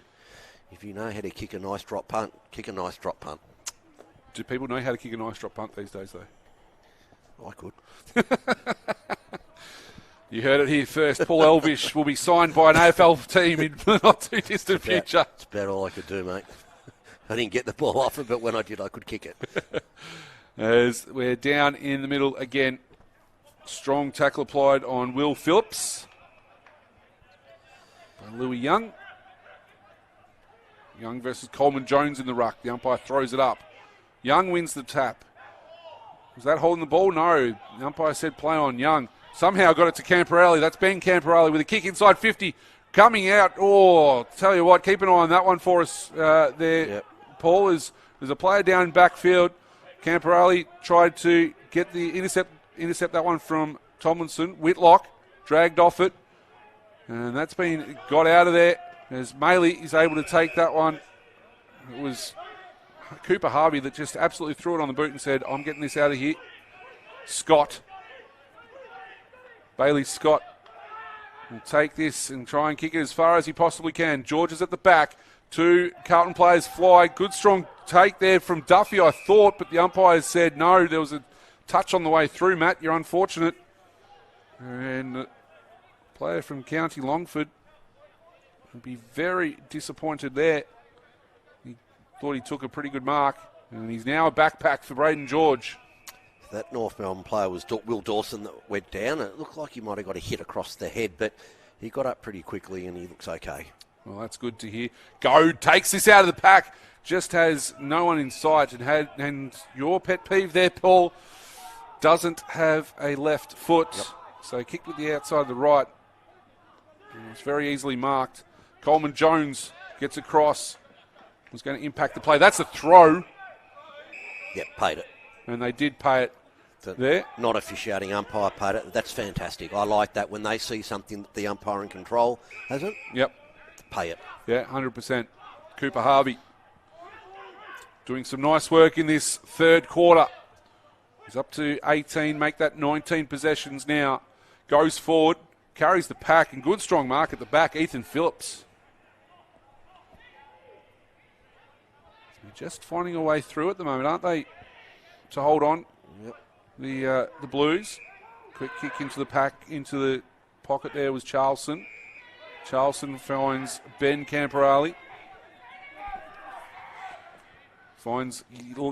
S2: if you know how to kick a nice drop punt, kick a nice drop punt.
S1: Do people know how to kick a nice drop punt these days, though?
S2: I could.
S1: You heard it here first. Paul Elvish will be signed by an AFL team in the not-too-distant future.
S2: That's about all I could do, mate. I didn't get the ball off it, but when I did, I could kick it.
S1: As we're down in the middle again. Strong tackle applied on Will Phillips by Louis Young. Young versus Coleman Jones in the ruck. The umpire throws it up. Young wins the tap. Was that holding the ball? No. The umpire said play on. Young somehow got it to Camperelli. That's Ben Camperelli with a kick inside 50. Coming out. Tell you what, keep an eye on that one for us there. Yep. Paul, there's a player down in backfield. Camperelli tried to get the intercept that one from Tomlinson. Whitlock dragged off it. And that's been got out of there. As Maley is able to take that one. It was Cooper Harvey that just absolutely threw it on the boot and said, I'm getting this out of here. Bailey Scott will take this and try and kick it as far as he possibly can. George is at the back. Two Carlton players fly. Good strong take there from Duffy, I thought, but the umpires said no. There was a touch on the way through, Matt. You're unfortunate. And the player from County Longford will be very disappointed there. He thought he took a pretty good mark, and he's now a backpack for Braden George.
S2: That North Melbourne player was Will Dawson that went down. It looked like he might have got a hit across the head, but he got up pretty quickly and he looks okay.
S1: Well, that's good to hear. Goad takes this out of the pack, just has no one in sight. And your pet peeve there, Paul, doesn't have a left foot. Yep. So kick with the outside of the right. It's very easily marked. Coleman Jones gets across. Was going to impact the play. That's a throw.
S2: Yep, paid it.
S1: And they did pay it there.
S2: Not officiating umpire paid it. That's fantastic. I like that when they see something that the umpire in control hasn't.
S1: Yep.
S2: Pay it.
S1: Yeah, 100%. Cooper Harvey doing some nice work in this third quarter. He's up to 18, make that 19 possessions now. Goes forward, carries the pack, and good strong mark at the back, Ethan Phillips. Just finding a way through at the moment, aren't they? To hold on. Yep. The Blues. Quick kick into the pack, into the pocket there was Charlson. Charlson finds Ben Camperelli. Finds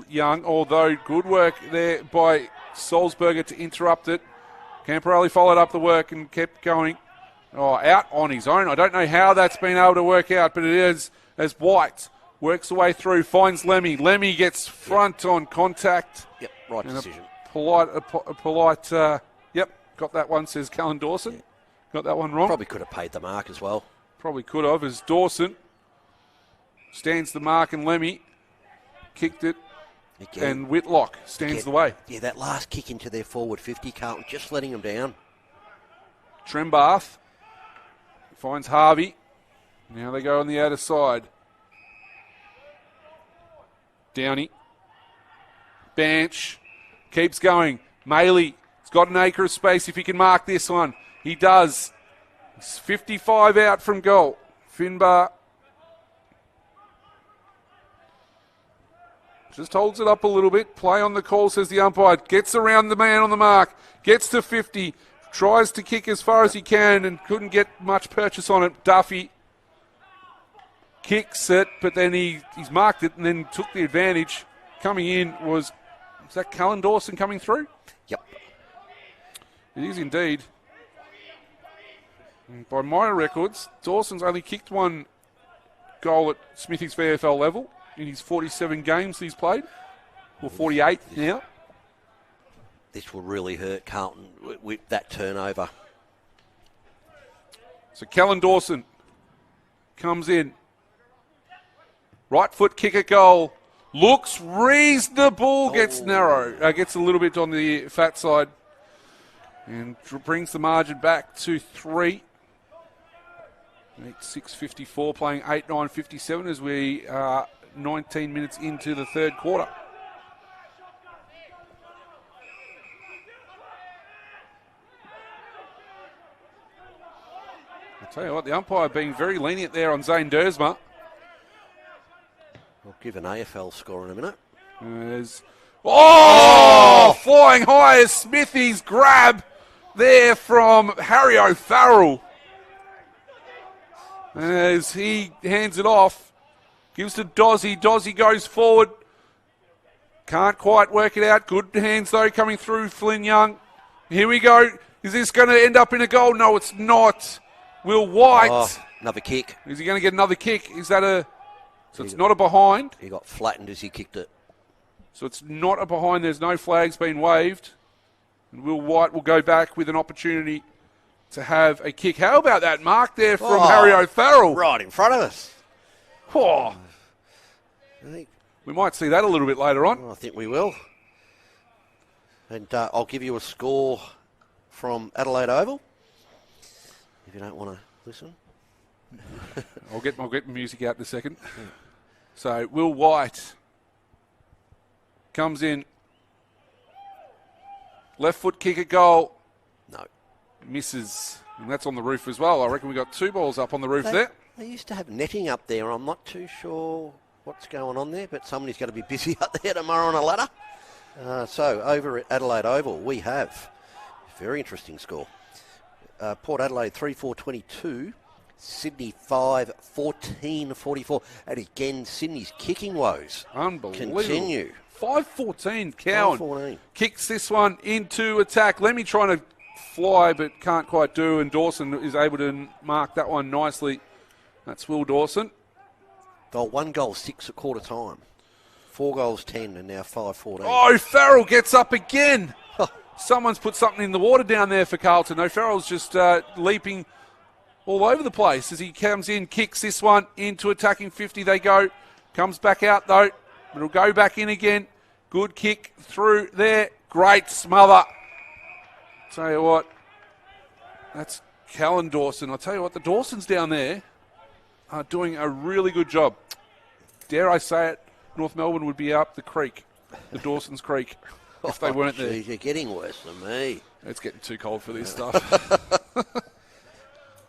S1: Young, although good work there by Salzberger to interrupt it. Camporelli followed up the work and kept going. Oh, out on his own. I don't know how that's been able to work out, but it is as White works the way through, finds Lemmy. Lemmy gets front on contact.
S2: Yep, right decision.
S1: Yep, got that one, says Callan Dawson. Yeah. Got that one wrong.
S2: Probably could have paid the mark as well.
S1: Probably could have, as Dawson stands the mark and Lemmy kicked it. Again. And Whitlock stands the way.
S2: Yeah, that last kick into their forward 50, Carlton, just letting them down.
S1: Trembath finds Harvey. Now they go on the outer side. Downey. Banch. Keeps going. Maley. He's got an acre of space if he can mark this one. He does. It's 55 out from goal. Finbar just holds it up a little bit. Play on the call, says the umpire. Gets around the man on the mark. Gets to 50. Tries to kick as far as he can and couldn't get much purchase on it. Duffy kicks it, but then he's marked it and then took the advantage. Coming in was that Callan Dawson coming through?
S2: Yep.
S1: It is indeed. And by my records, Dawson's only kicked one goal at Smithy's VFL level in his 47 games he's played, or 48 now.
S2: This will really hurt Carlton with that turnover.
S1: So Callan Dawson comes in. Right foot kick at goal. Looks reasonable. Gets narrow. Gets a little bit on the fat side. And brings the margin back to 3. 8:6:54, playing 8:9:57 as we are 19 minutes into the third quarter. I'll tell you what, the umpire being very lenient there on Zane Dersma.
S2: I'll give an AFL score in a minute.
S1: Flying high as Smithy's grab there from Harry O'Farrell. As he hands it off, gives to Dozzy. Dozzy goes forward. Can't quite work it out. Good hands, though, coming through Flynn Young. Here we go. Is this going to end up in a goal? No, it's not. Will White.
S2: Another kick.
S1: Is he going to get another kick? Is that a... So it's not a behind.
S2: He got flattened as he kicked it.
S1: So it's not a behind. There's no flags being waved. And Will White will go back with an opportunity to have a kick. How about that mark there from Harry O'Farrell?
S2: Right in front of us.
S1: Oh. We might see that a little bit later on.
S2: I think we will. And I'll give you a score from Adelaide Oval, if you don't want to listen.
S1: I'll get music out in a second. Yeah. So Will White comes in. Left foot kick at goal.
S2: No.
S1: Misses. And that's on the roof as well. I reckon we got 2 balls up on the roof there.
S2: They used to have netting up there. I'm not too sure what's going on there, but somebody's going to be busy up there tomorrow on a ladder. So over at Adelaide Oval, we have a very interesting score. Port Adelaide 3-4-22. Sydney 5-14-44. And again, Sydney's kicking woes continue.
S1: 5-14, Cowan
S2: 5-14.
S1: Kicks this one into attack. Lemmy trying to fly but can't quite do, and Dawson is able to mark that one nicely. That's Will Dawson.
S2: They'll 1 goal 6 at quarter time. 4 goals 10 and now 5-14.
S1: Oh, Farrell gets up again. Someone's put something in the water down there for Carlton. O'Farrell's just leaping all over the place as he comes in, kicks this one into attacking 50. They go. Comes back out, though. It'll go back in again. Good kick through there. Great smother. Tell you what, that's Callan Dawson. I'll tell you what, the Dawsons down there are doing a really good job. Dare I say it, North Melbourne would be up the creek, the Dawson's Creek, if they weren't there.
S2: You're getting worse than me.
S1: It's getting too cold for this stuff.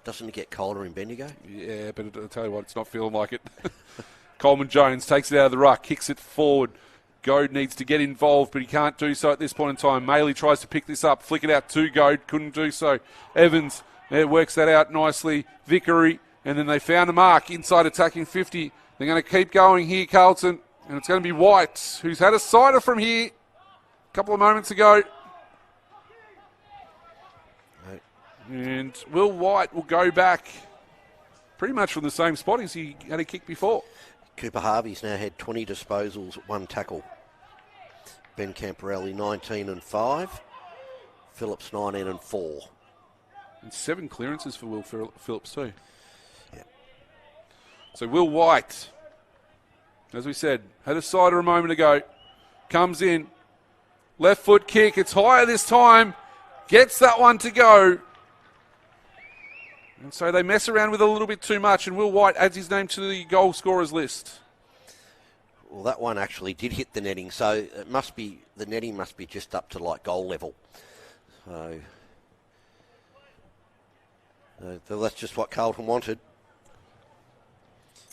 S2: Doesn't it get colder in Bendigo?
S1: Yeah, but I'll tell you what, it's not feeling like it. Coleman Jones takes it out of the ruck, kicks it forward. Goad needs to get involved, but he can't do so at this point in time. Maley tries to pick this up, flick it out to Goad, couldn't do so. Evans works that out nicely. Vickery, and then they found a mark inside attacking 50. They're going to keep going here, Carlton. And it's going to be White, who's had a sider from here a couple of moments ago.
S2: Right.
S1: And Will White will go back pretty much from the same spot as he had a kick before.
S2: Cooper Harvey's now had 20 disposals, 1 tackle. Ben Camporelli 19 and 5. Phillips 19 and 4.
S1: And 7 clearances for Will Phillips too.
S2: Yeah.
S1: So Will White, as we said, had a sider a moment ago. Comes in. Left foot kick. It's higher this time. Gets that one to go. And so they mess around with it a little bit too much, and Will White adds his name to the goal scorers list.
S2: Well, that one actually did hit the netting, so it must be the netting must be just up to like goal level. So that's just what Carlton wanted.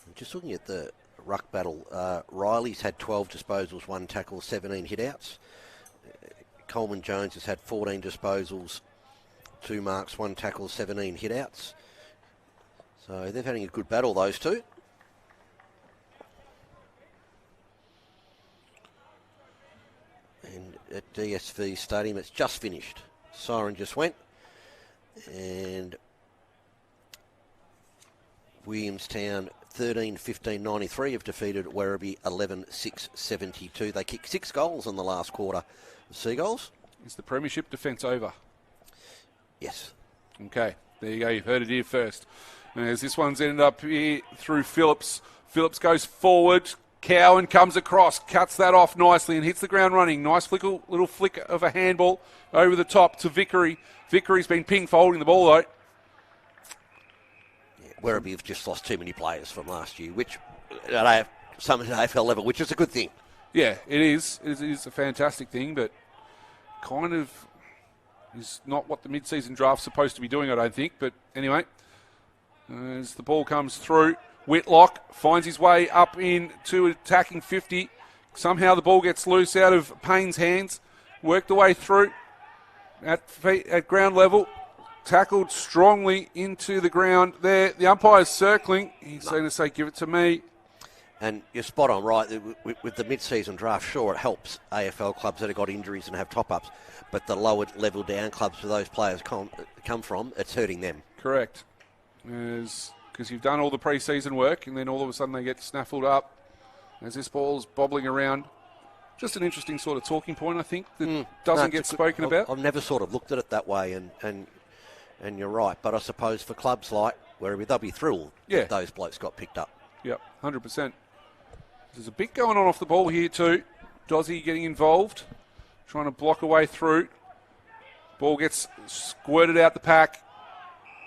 S2: I'm just looking at the ruck battle. Riley's had 12 disposals, 1 tackle, 17 hit-outs. Coleman Jones has had 14 disposals, 2 marks, 1 tackle, 17 hit-outs. So they're having a good battle, those two. And at DSV Stadium, it's just finished. Siren just went. And Williamstown 13-15-93 have defeated Werribee 11-6-72. They kicked 6 goals in the last quarter. The Seagulls.
S1: Is the premiership defence over?
S2: Yes.
S1: Okay, there you go. You've heard it here first. As this one's ended up here through Phillips. Phillips goes forward. Cowan comes across, cuts that off nicely and hits the ground running. Nice little flick of a handball over the top to Vickery. Vickery's been pinged for holding the ball though.
S2: Yeah, Werribee have just lost too many players from last year, which at some AFL level, which is a good thing.
S1: Yeah, it is. It is a fantastic thing, but kind of is not what the mid-season draft's supposed to be doing, I don't think. But anyway, as the ball comes through, Whitlock finds his way up into attacking 50. Somehow the ball gets loose out of Payne's hands. Worked the way through at ground level. Tackled strongly into the ground there. The umpire's circling. He's going to say, give it to me.
S2: And you're spot on, right? With the mid-season draft, sure, it helps AFL clubs that have got injuries and have top-ups. But the lower level down clubs where those players come from, it's hurting them.
S1: Correct. Because you've done all the pre-season work and then all of a sudden they get snaffled up as this ball's bobbling around. Just an interesting sort of talking point, I think, that doesn't get spoken about.
S2: I've never sort of looked at it that way, and you're right. But I suppose for clubs like Werribee, they'll be thrilled that those blokes got picked up.
S1: Yep, 100%. There's a bit going on off the ball here too. Dozzy getting involved, trying to block a way through. Ball gets squirted out the pack.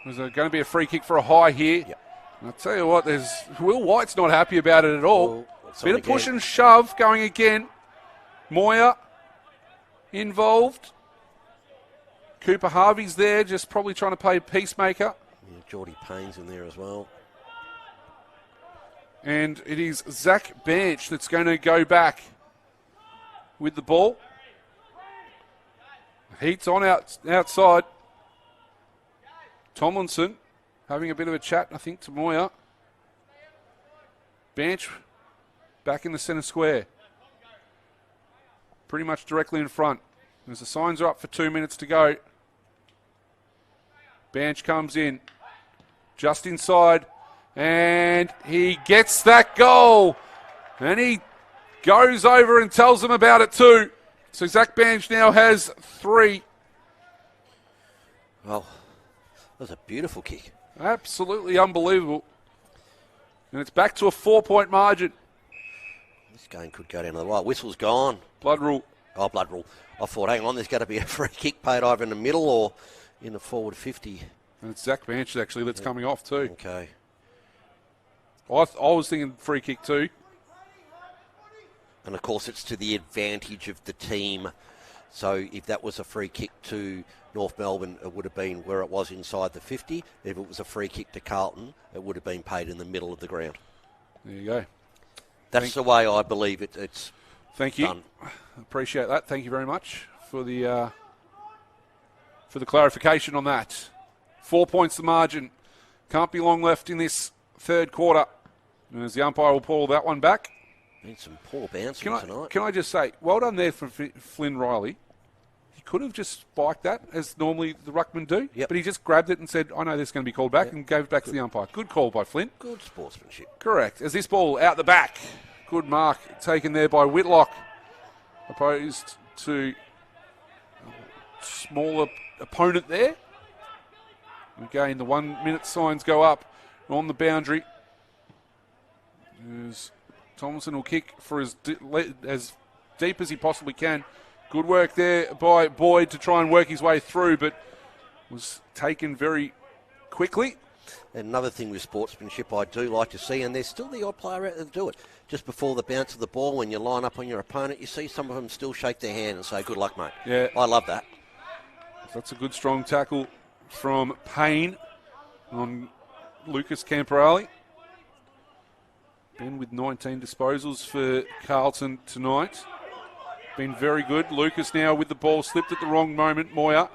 S1: There's going to be a free kick for a high here.
S2: Yep.
S1: I'll tell you what, Will White's not happy about it at all.
S2: Well,
S1: bit of push and shove going again. Moyer involved. Cooper Harvey's there, just probably trying to play peacemaker.
S2: Yeah, Geordie Payne's in there as well.
S1: And it is Zach Bench that's going to go back with the ball. Heat's on outside. Tomlinson having a bit of a chat, I think, to Moyer. Bench back in the centre square. Pretty much directly in front. As the signs are up for 2 minutes to go. Bench comes in. Just inside. And he gets that goal. And he goes over and tells them about it too. So Zach Bench now has 3.
S2: Well, that was a beautiful kick.
S1: Absolutely unbelievable. And it's back to a 4-point margin.
S2: This game could go down to the wire. Whistle's gone.
S1: Blood rule.
S2: Oh, blood rule. I thought, hang on, there's got to be a free kick paid either in the middle or in the forward 50.
S1: And it's Zach Bench actually that's coming off too.
S2: Okay.
S1: I was thinking free kick too.
S2: And of course, it's to the advantage of the team. So if that was a free kick to North Melbourne, it would have been where it was inside the 50. If it was a free kick to Carlton, it would have been paid in the middle of the ground.
S1: There you go.
S2: That's the way I believe it's
S1: Thank you.
S2: done.
S1: Appreciate that. Thank you very much for the clarification on that. 4 points the margin. Can't be long left in this third quarter. And as the umpire will pull that one back.
S2: Been some poor bouncing tonight.
S1: Can I just say, well done there for Flynn Riley. He could have just spiked that, as normally the ruckmen do, but he just grabbed it and said, I know this is going to be called back, and gave it back to the umpire. Good call by Flynn.
S2: Good sportsmanship.
S1: Correct. As this ball out the back. Good mark taken there by Whitlock, opposed to a smaller opponent there. Again, the 1 minute signs go up on the boundary. As Thompson will kick for as deep as he possibly can. Good work there by Boyd to try and work his way through, but was taken very quickly.
S2: And another thing with sportsmanship I do like to see, and there's still the odd player out there to do it, just before the bounce of the ball, when you line up on your opponent, you see some of them still shake their hand and say, good luck, mate.
S1: Yeah.
S2: I love that.
S1: That's a good, strong tackle from Payne on Lucas Camporale. Ben with 19 disposals for Carlton tonight. Been very good. Lucas now with the ball, slipped at the wrong moment. Moyer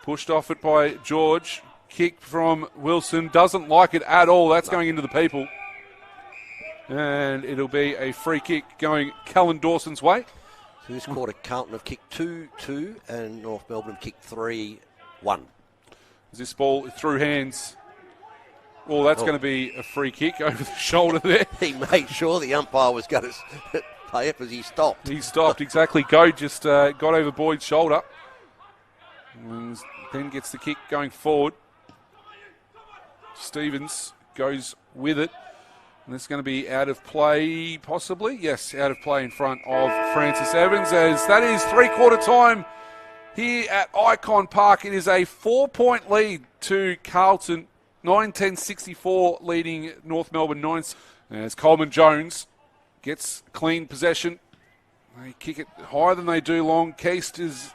S1: pushed off it by George. Kick from Wilson, doesn't like it at all. That's going into the people. And it'll be a free kick going Callan Dawson's way.
S2: So this quarter, Carlton have kicked 2-2 and North Melbourne have kicked 3-1.
S1: As this ball through hands. Well, that's going to be a free kick over the shoulder there.
S2: He made sure the umpire was going to pay up as he stopped.
S1: He stopped, exactly. Go just got over Boyd's shoulder. And then gets the kick going forward. Stevens goes with it. And it's going to be out of play, possibly. Yes, out of play in front of Francis Evans, as that is three-quarter time here at Icon Park. It is a 4-point lead to Carlton. 9-10-64 leading North Melbourne 9. As Coleman Jones gets clean possession. They kick it higher than they do long. Keast is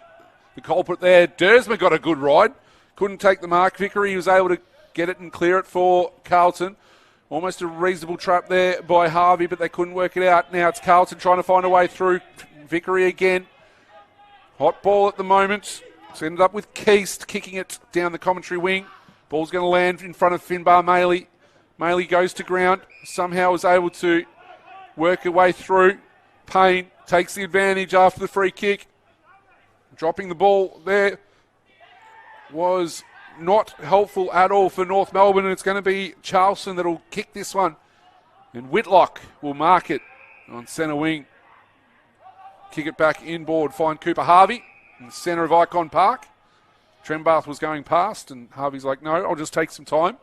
S1: the culprit there. Dersma got a good ride. Couldn't take the mark. Vickery was able to get it and clear it for Carlton. Almost a reasonable trap there by Harvey, but they couldn't work it out. Now it's Carlton trying to find a way through. Vickery again. Hot ball at the moment. It's ended up with Keast kicking it down the commentary wing. Ball's going to land in front of Finbar Maley. Maley goes to ground. Somehow was able to work her way through. Payne takes the advantage after the free kick. Dropping the ball there was not helpful at all for North Melbourne, and it's going to be Charleston that'll kick this one. And Whitlock will mark it on centre wing. Kick it back inboard, find Cooper Harvey in the centre of Icon Park. Trembath was going past, and Harvey's like, no, I'll just take some time.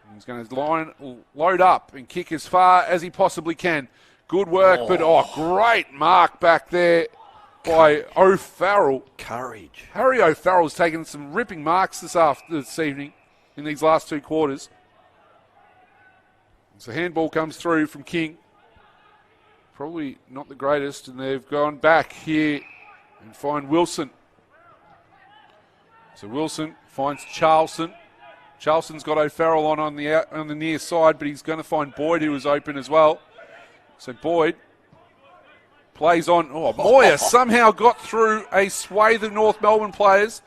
S1: And he's going to load up and kick as far as he possibly can. Good work, but great mark back there by O'Farrell.
S2: Courage.
S1: Harry O'Farrell's taken some ripping marks this evening in these last two quarters. So handball comes through from King. Probably not the greatest, and they've gone back here and find Wilson. So Wilson finds Charleston. Charleston's got O'Farrell on the near side, but he's going to find Boyd, who was open as well. So Boyd plays on. Moyer somehow got through a swathe of North Melbourne players.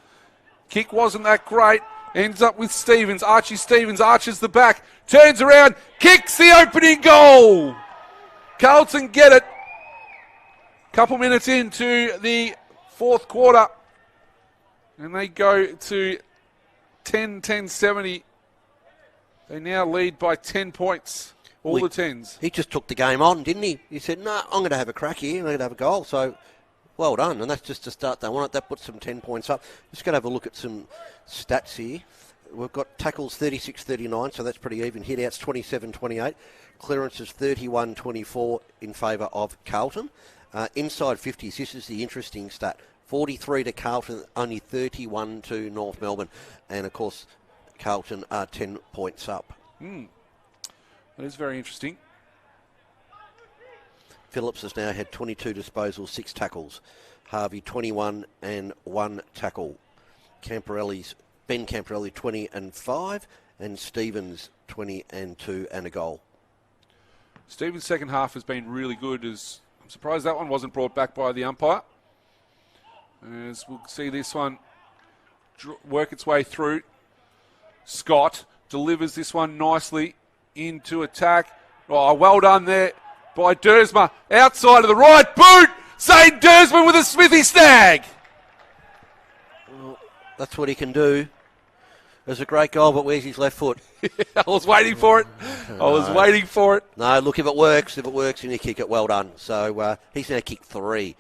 S1: Kick wasn't that great. Ends up with Stevens. Archie Stevens arches the back. Turns around. Kicks the opening goal. Carlton get it. Couple minutes into the fourth quarter. And they go to 10-10-70. They now lead by 10 points. All the 10s.
S2: He just took the game on, didn't he? He said, no, I'm going to have a crack here. I'm going to have a goal. So, well done. And that's just to start. They want it. That puts them 10 points up. Just going to have a look at some stats here. We've got tackles 36-39, so that's pretty even. Hit-outs 27-28. Clearances 31-24 in favour of Carlton. Inside 50s, this is the interesting stat. 43 to Carlton, only 31 to North Melbourne. And, of course, Carlton are 10 points up.
S1: That is very interesting.
S2: Phillips has now had 22 disposals, 6 tackles. Harvey 21 and 1 tackle. Ben Camporelli 20 and 5. And Stevens 20 and 2 and a goal.
S1: Stevens' second half has been really good. I'm surprised that one wasn't brought back by the umpire. As we'll see this one work its way through. Scott delivers this one nicely into attack. Well done there by Dersma. Outside of the right boot. Zane Dersma with a Smithy snag.
S2: Well, that's what he can do. It was a great goal, but where's his left foot?
S1: I was waiting for it.
S2: No, look, if it works, and you kick it, well done. So he's now kicked 3.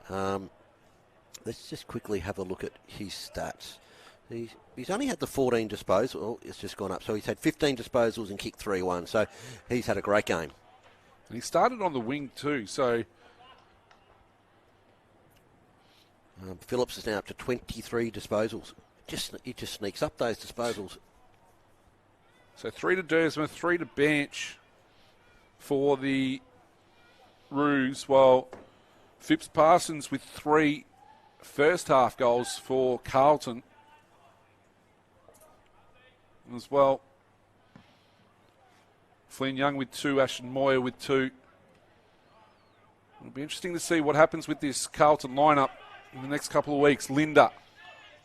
S2: Let's just quickly have a look at his stats. He's only had the 14 disposals. It's just gone up. So he's had 15 disposals and kicked 3-1. So he's had a great game.
S1: And he started on the wing too, so...
S2: Phillips is now up to 23 disposals. He just sneaks up those disposals.
S1: So 3 to Dersma, 3 to Bench for the Roos, while Phipps Parsons with 3 first half goals for Carlton as well. Flynn Young with 2, Ashton Moyer with 2. It'll be interesting to see what happens with this Carlton lineup in the next couple of weeks. Linda,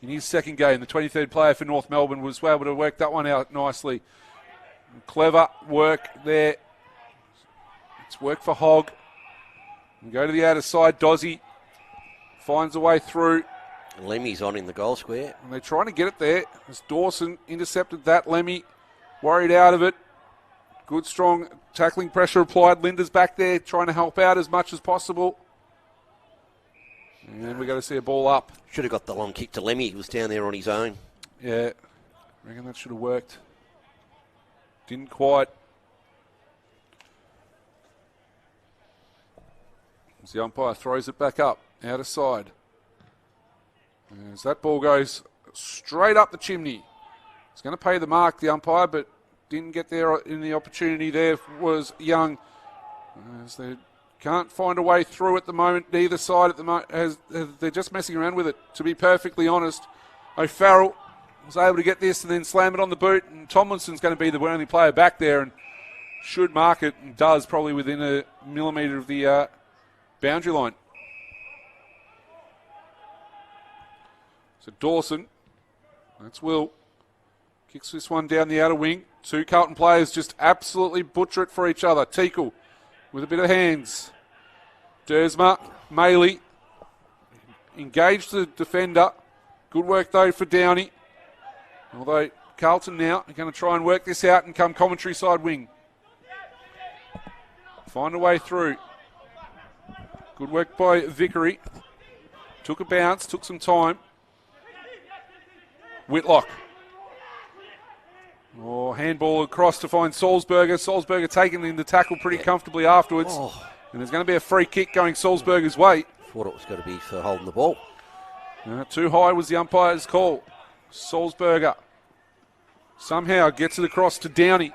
S1: in his second game, the 23rd player for North Melbourne, was able to work that one out nicely. Clever work there. It's work for Hogg. And go to the outer side. Dozzy finds a way through.
S2: Lemmy's on in the goal square.
S1: And they're trying to get it there. As Dawson intercepted that. Lemmy worried out of it. Good, strong tackling pressure applied. Linda's back there trying to help out as much as possible. And we're going to see a ball up.
S2: Should have got the long kick to Lemmy. He was down there on his own.
S1: Yeah, I reckon that should have worked. Didn't quite. As the umpire throws it back up, outer side. As that ball goes straight up the chimney. It's going to pay the mark, the umpire, but didn't get there in the opportunity. There was Young. As they can't find a way through at the moment, neither side at the moment. They're just messing around with it, to be perfectly honest. O'Farrell was able to get this and then slam it on the boot, and Tomlinson's going to be the only player back there and should mark it, and does, probably within a millimetre of the boundary line. So Dawson, that's Will, kicks this one down the outer wing. 2 Carlton players just absolutely butcher it for each other. Teakle with a bit of hands. Dersma, Maley, engaged the defender. Good work though for Downey. Although Carlton now are going to try and work this out and come commentary side wing. Find a way through. Good work by Vickery. Took a bounce, took some time. Whitlock. Oh, handball across to find Salzberger. Salzberger taking in the tackle pretty comfortably afterwards. Oh. And there's going to be a free kick going Salzberger's way.
S2: Thought it was going to be for holding the ball.
S1: Too high was the umpire's call. Salzberger somehow gets it across to Downey.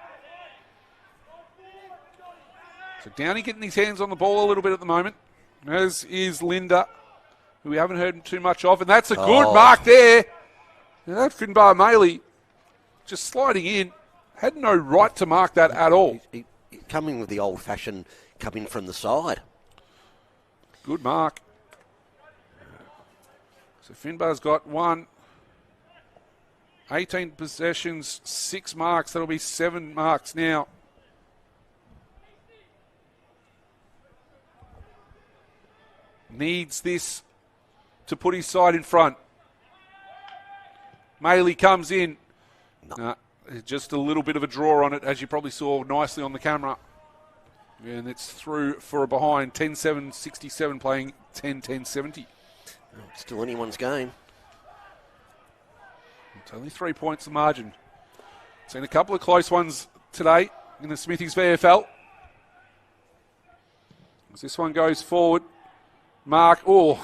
S1: So Downey getting his hands on the ball a little bit at the moment, as is Linda, who we haven't heard too much of. And that's a good mark there. Now that Finbar Maley just sliding in, had no right to mark that at all.
S2: He coming with the old-fashioned coming from the side.
S1: Good mark. So Finbar's got 18 possessions, 6 marks. That'll be 7 marks now. Needs this to put his side in front. Maley comes in. No, just a little bit of a draw on it, as you probably saw nicely on the camera. And it's through for a behind. 10-7-67 playing 10-10-70.
S2: Still anyone's game.
S1: It's only 3 points the margin. Seen a couple of close ones today in the Smithies VFL. As this one goes forward, Mark or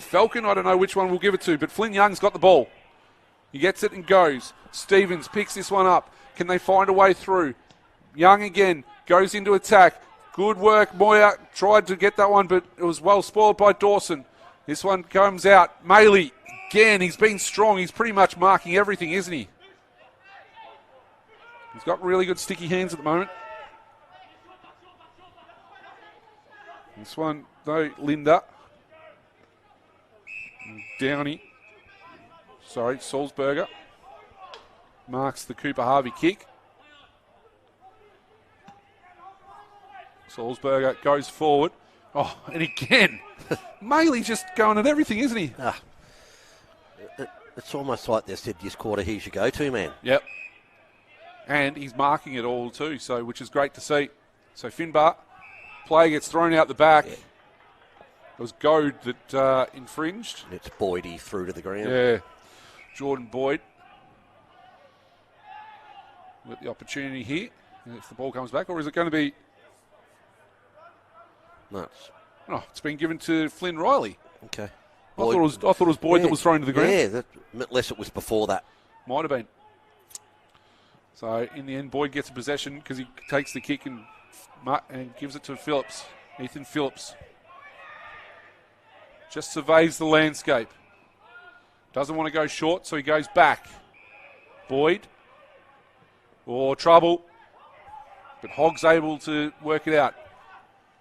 S1: Falcon, I don't know which one we'll give it to, but Flynn Young's got the ball. He gets it and goes. Stevens picks this one up. Can they find a way through? Young again goes into attack. Good work. Moyer tried to get that one, but it was well spoiled by Dawson. This one comes out. Maley, again, he's been strong. He's pretty much marking everything, isn't he? He's got really good sticky hands at the moment. This one, though, Linda. Downey. Sorry, Salzberger marks the Cooper Harvey kick. Salzburger goes forward. Oh, and again, Maley just going at everything, isn't he?
S2: It's almost like they said this quarter, here's your go-to man.
S1: Yep. And he's marking it all too, so which is great to see. So Finbar, play gets thrown out the back. Yeah. It was Goad that infringed.
S2: And it's Boydie through to the ground.
S1: Yeah. Jordan Boyd. With the opportunity here, if the ball comes back, or is it going to be...
S2: No.
S1: It's been given to Flynn Riley.
S2: Okay.
S1: I thought it was Boyd that was thrown to the ground.
S2: Yeah, unless it was before that.
S1: Might have been. So, in the end, Boyd gets a possession because he takes the kick and gives it to Phillips. Ethan Phillips. Just surveys the landscape. Doesn't want to go short, so he goes back. Boyd. Trouble. But Hogg's able to work it out.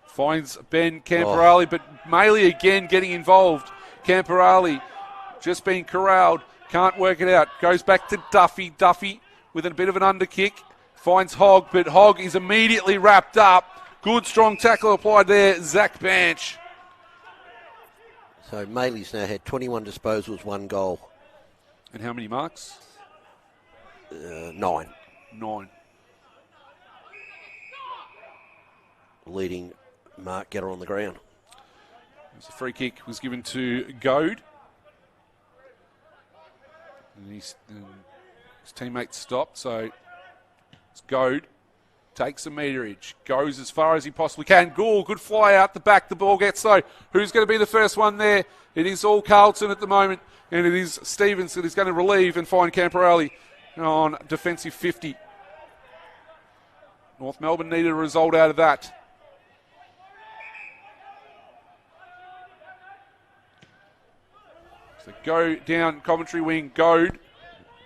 S1: Finds Ben Camperali, but Maley again getting involved. Camperali just being corralled. Can't work it out. Goes back to Duffy. Duffy with a bit of an underkick. Finds Hogg, but Hogg is immediately wrapped up. Good strong tackle applied there. Zach Banch.
S2: So Maley's now had 21 disposals, 1 goal.
S1: And how many marks?
S2: 9.
S1: 9.
S2: Leading mark getter on the ground.
S1: There's a free kick was given to Goad. And his teammates stopped, so it's Goad. Takes a meterage, goes as far as he possibly can. Good fly out the back. The ball gets though. Who's going to be the first one there? It is all Carlton at the moment, and it is Stevens that is going to relieve and find Camperali on defensive 50. North Melbourne needed a result out of that. So go down commentary wing, Goad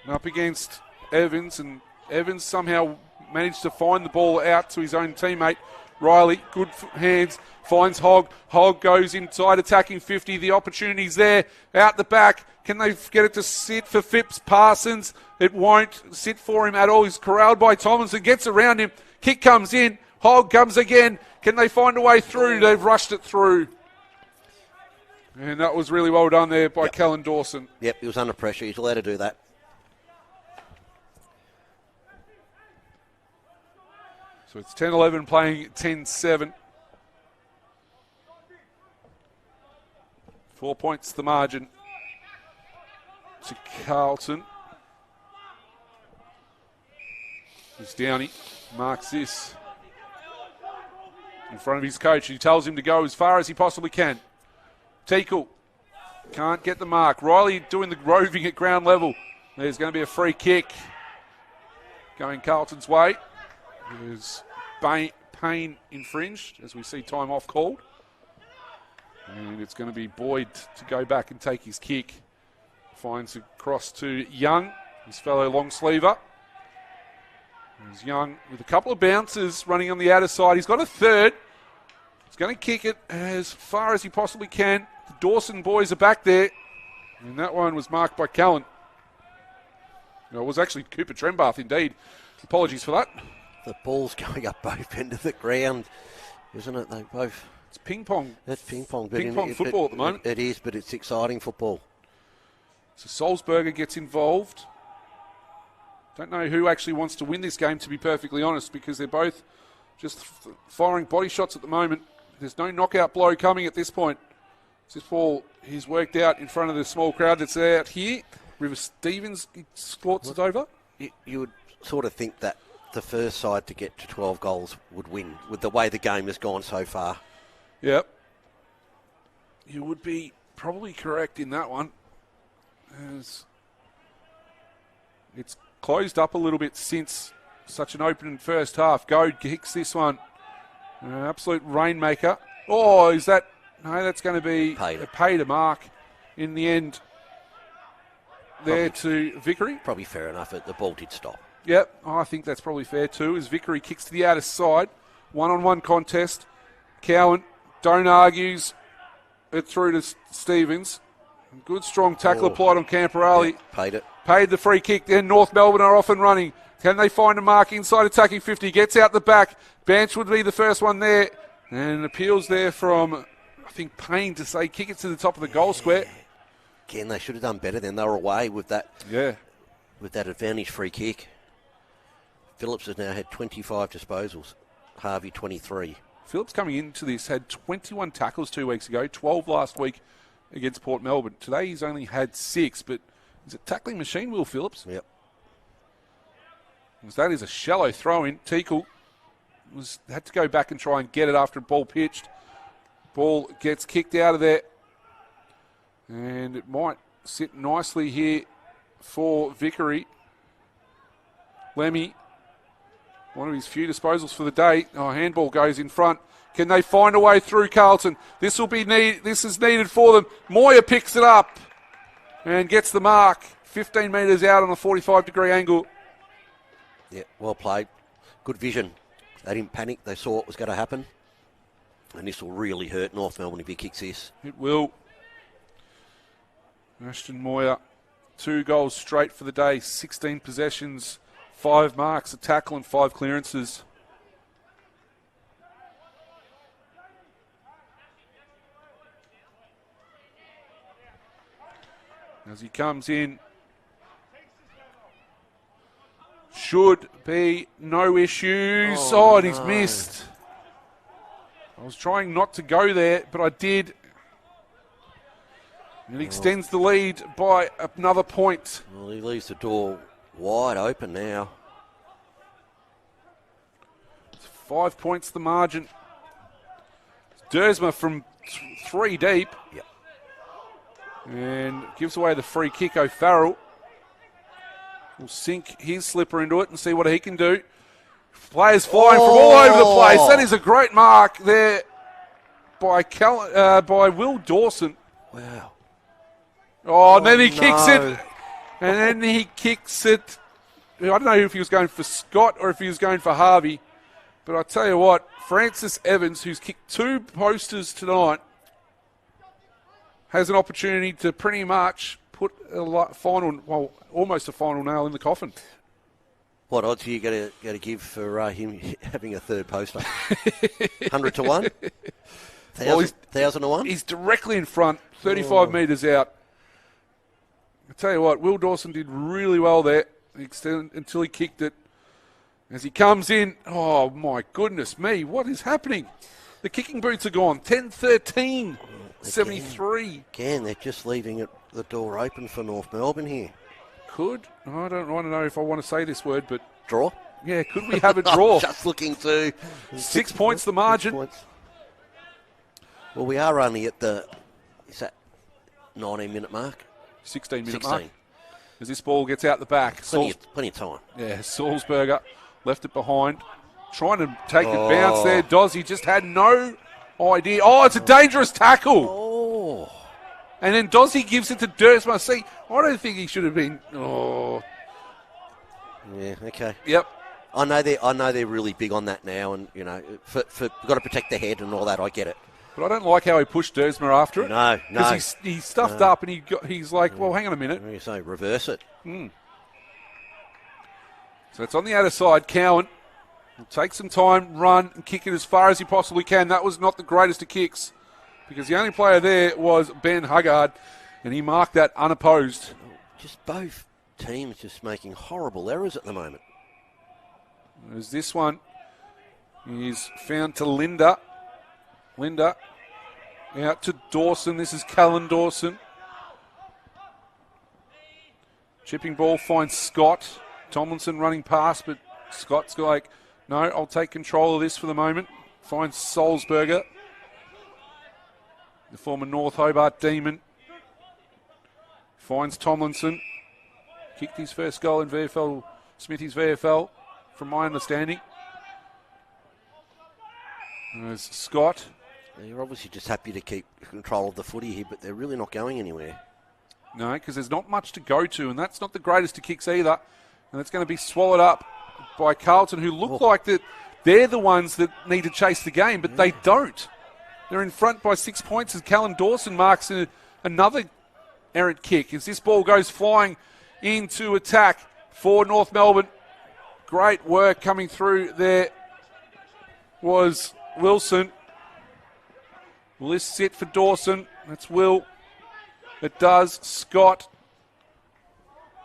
S1: up against Evans, and Evans somehow managed to find the ball out to his own teammate. Riley, good hands, finds Hogg. Hogg goes inside, attacking 50. The opportunity's there, out the back. Can they get it to sit for Phipps Parsons? It won't sit for him at all. He's corralled by Tomlinson, gets around him. Kick comes in. Hogg comes again. Can they find a way through? They've rushed it through. And that was really well done there by Callan Dawson.
S2: Yep, he was under pressure. He's allowed to do that.
S1: So it's 10-11 playing 10-7. 4 points the margin to Carlton. Here's Downey, marks this in front of his coach. He tells him to go as far as he possibly can. Teakle can't get the mark. Riley doing the roving at ground level. There's going to be a free kick going Carlton's way. There's Payne infringed as we see time off called. And it's going to be Boyd to go back and take his kick. Finds across to Young, his fellow long sleever. There's Young with a couple of bounces running on the outer side. He's got a third. He's going to kick it as far as he possibly can. The Dawson boys are back there. And that one was marked by Callan. No, it was actually Cooper Trembath indeed. Apologies for that.
S2: The ball's going up both ends of the ground, isn't it? They both.
S1: It's ping pong.
S2: That's ping pong.
S1: Ping pong football at the moment.
S2: It is, but it's exciting football.
S1: So Salzburger gets involved. Don't know who actually wants to win this game, to be perfectly honest, because they're both just firing body shots at the moment. There's no knockout blow coming at this point. This ball is worked out in front of the small crowd that's out here. River Stevens sports it over.
S2: You would sort of think that the first side to get to 12 goals would win with the way the game has gone so far.
S1: Yep. You would be probably correct in that one. As it's closed up a little bit since such an open first half. Goad kicks this one. An absolute rainmaker. Oh, is that... No, that's going to be a pay to mark in the end there to Vickery.
S2: Probably fair enough. The ball did stop.
S1: Yep, I think that's probably fair too, as Vickery kicks to the outer side. One-on-one contest. Cowan don't argues it through to Stevens. Good strong tackle applied on Camperali.
S2: Yeah, paid it.
S1: Paid the free kick. Then North Melbourne are off and running. Can they find a mark inside attacking 50? Gets out the back. Banch would be the first one there. And appeals there from, I think, Payne to say kick it to the top of the goal square.
S2: Again, they should have done better then. They were away with that.
S1: Yeah.
S2: With that advantage free kick. Phillips has now had 25 disposals. Harvey 23.
S1: Phillips coming into this had 21 tackles 2 weeks ago, 12 last week against Port Melbourne. Today he's only had 6, but he's a tackling machine, Will Phillips.
S2: Yep.
S1: Because that is a shallow throw-in. Teakle had to go back and try and get it after a ball pitched. Ball gets kicked out of there. And it might sit nicely here for Vickery. Lemmy, one of his few disposals for the day. Oh, handball goes in front. Can they find a way through Carlton? This is needed for them. Moyer picks it up and gets the mark. 15 metres out on a 45-degree angle.
S2: Yeah, well played. Good vision. They didn't panic. They saw what was going to happen. And this will really hurt North Melbourne if he kicks this.
S1: It will. Ashton Moyer, 2 goals straight for the day. 16 possessions, 5 marks, a tackle and 5 clearances. As he comes in, should be no issues. Oh, and he's missed. I was trying not to go there, but I did. And it extends the lead by another point.
S2: Well, he leaves the door wide open now.
S1: 5 points the margin. Dersma from 3 deep.
S2: Yep.
S1: And gives away the free kick. O'Farrell will sink his slipper into it and see what he can do. Players flying from all over the place. That is a great mark there by Will Dawson.
S2: Wow.
S1: Oh, and then he kicks it. And then he kicks it. I don't know if he was going for Scott or if he was going for Harvey. But I tell you what, Francis Evans, who's kicked 2 posters tonight, has an opportunity to pretty much put almost a final nail in the coffin.
S2: What odds are you going to give for him having a third poster? 100 to 1? 1,000 to 1?
S1: He's directly in front, 35 metres out. I tell you what, Will Dawson did really well there until he kicked it. As he comes in, oh my goodness me, what is happening? The kicking boots are gone. 10-13, 73.
S2: Again, they're just leaving the door open for North Melbourne here.
S1: I don't want to know if I want to say this word, but...
S2: Draw?
S1: Yeah, could we have a draw?
S2: Just looking to...
S1: 6 points the margin.
S2: 6 points. Well, we are only at the... Is that 19-minute mark?
S1: 16-minute mark. As this ball gets out the back.
S2: Plenty of time.
S1: Yeah, Salzberger left it behind. Trying to take the bounce there. Dozzy just had no idea. Oh, it's a dangerous tackle.
S2: Oh.
S1: And then Dozzy gives it to Dersma. See, I don't think he should have been. Oh.
S2: Yeah, okay.
S1: Yep.
S2: I know they're really big on that now, and you know, for got to protect the head and all that. I get it.
S1: But I don't like how he pushed Dersma after it.
S2: No.
S1: Because he stuffed up and he's like, well, hang on a minute.
S2: You say reverse it.
S1: So it's on the outer side. Cowan will take some time, run, and kick it as far as he possibly can. That was not the greatest of kicks because the only player there was Ben Huggard, and he marked that unopposed.
S2: Just both teams just making horrible errors at the moment.
S1: As this one is found to Linda. Linda out to Dawson. This is Callan Dawson. Chipping ball finds Scott. Tomlinson running past, but Scott's like, no, I'll take control of this for the moment. Finds Salzberger, the former North Hobart Demon. Finds Tomlinson. Kicked his first goal in VFL, Smithy's VFL, from my understanding. There's Scott.
S2: They're obviously just happy to keep control of the footy here, but they're really not going anywhere.
S1: No, because there's not much to go to, and that's not the greatest of kicks either. And it's going to be swallowed up by Carlton, who look like that they're the ones that need to chase the game, but they don't. They're in front by 6 points as Callan Dawson marks another errant kick. As this ball goes flying into attack for North Melbourne. Great work coming through there was Wilson. Will this sit for Dawson? That's Will. It does. Scott.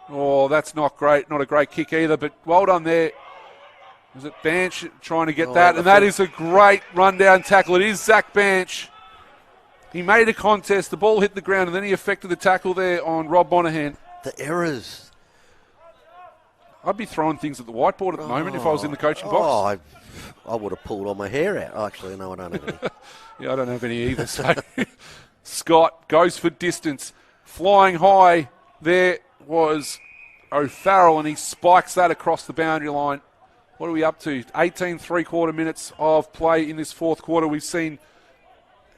S1: Oh, that's not great. Not a great kick either, but well done there. Was it Banch trying to get that? And that is a great rundown tackle. It is Zach Banch. He made a contest. The ball hit the ground, and then he effected the tackle there on Rob Monahan.
S2: The errors.
S1: I'd be throwing things at the whiteboard at the moment if I was in the coaching box.
S2: I would have pulled all my hair out. Oh, actually, no, I don't have any.
S1: Yeah, I don't have any either. So Scott goes for distance. Flying high, there was O'Farrell, and he spikes that across the boundary line. What are we up to? 18 three-quarter minutes of play in this fourth quarter. We've seen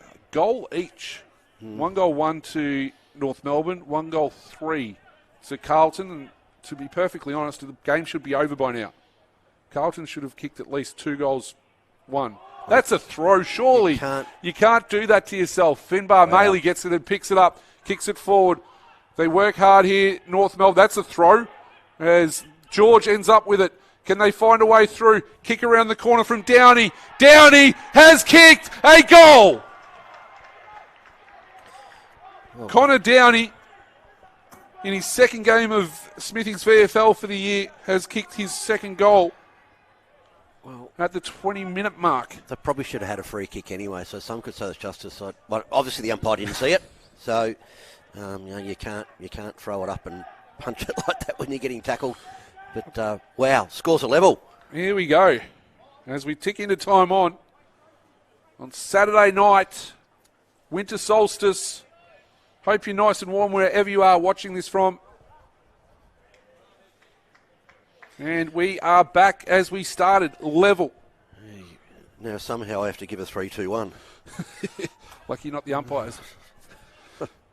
S1: a goal each. 1 goal, 1 to North Melbourne, 1 goal, 3 to Carlton. And to be perfectly honest, the game should be over by now. Carlton should have kicked at least 2 goals, 1. That's a throw, surely. You can't do that to yourself. Finbar Maley gets it and picks it up, kicks it forward. They work hard here, North Melbourne. That's a throw as George ends up with it. Can they find a way through? Kick around the corner from Downey. Downey has kicked a goal. Oh. Connor Downey, in his second game of Smithing's VFL for the year, has kicked his second goal. Well, at the 20-minute mark.
S2: They probably should have had a free kick anyway, so some could say it's justice. Well, obviously the umpire didn't see it, so you can't throw it up and punch it like that when you're getting tackled. But, wow, scores a level.
S1: Here we go. As we tick into time on Saturday night, winter solstice. Hope you're nice and warm wherever you are watching this from. And we are back as we started, level.
S2: Now somehow I have to give a 3-2-1.
S1: Lucky not the umpires.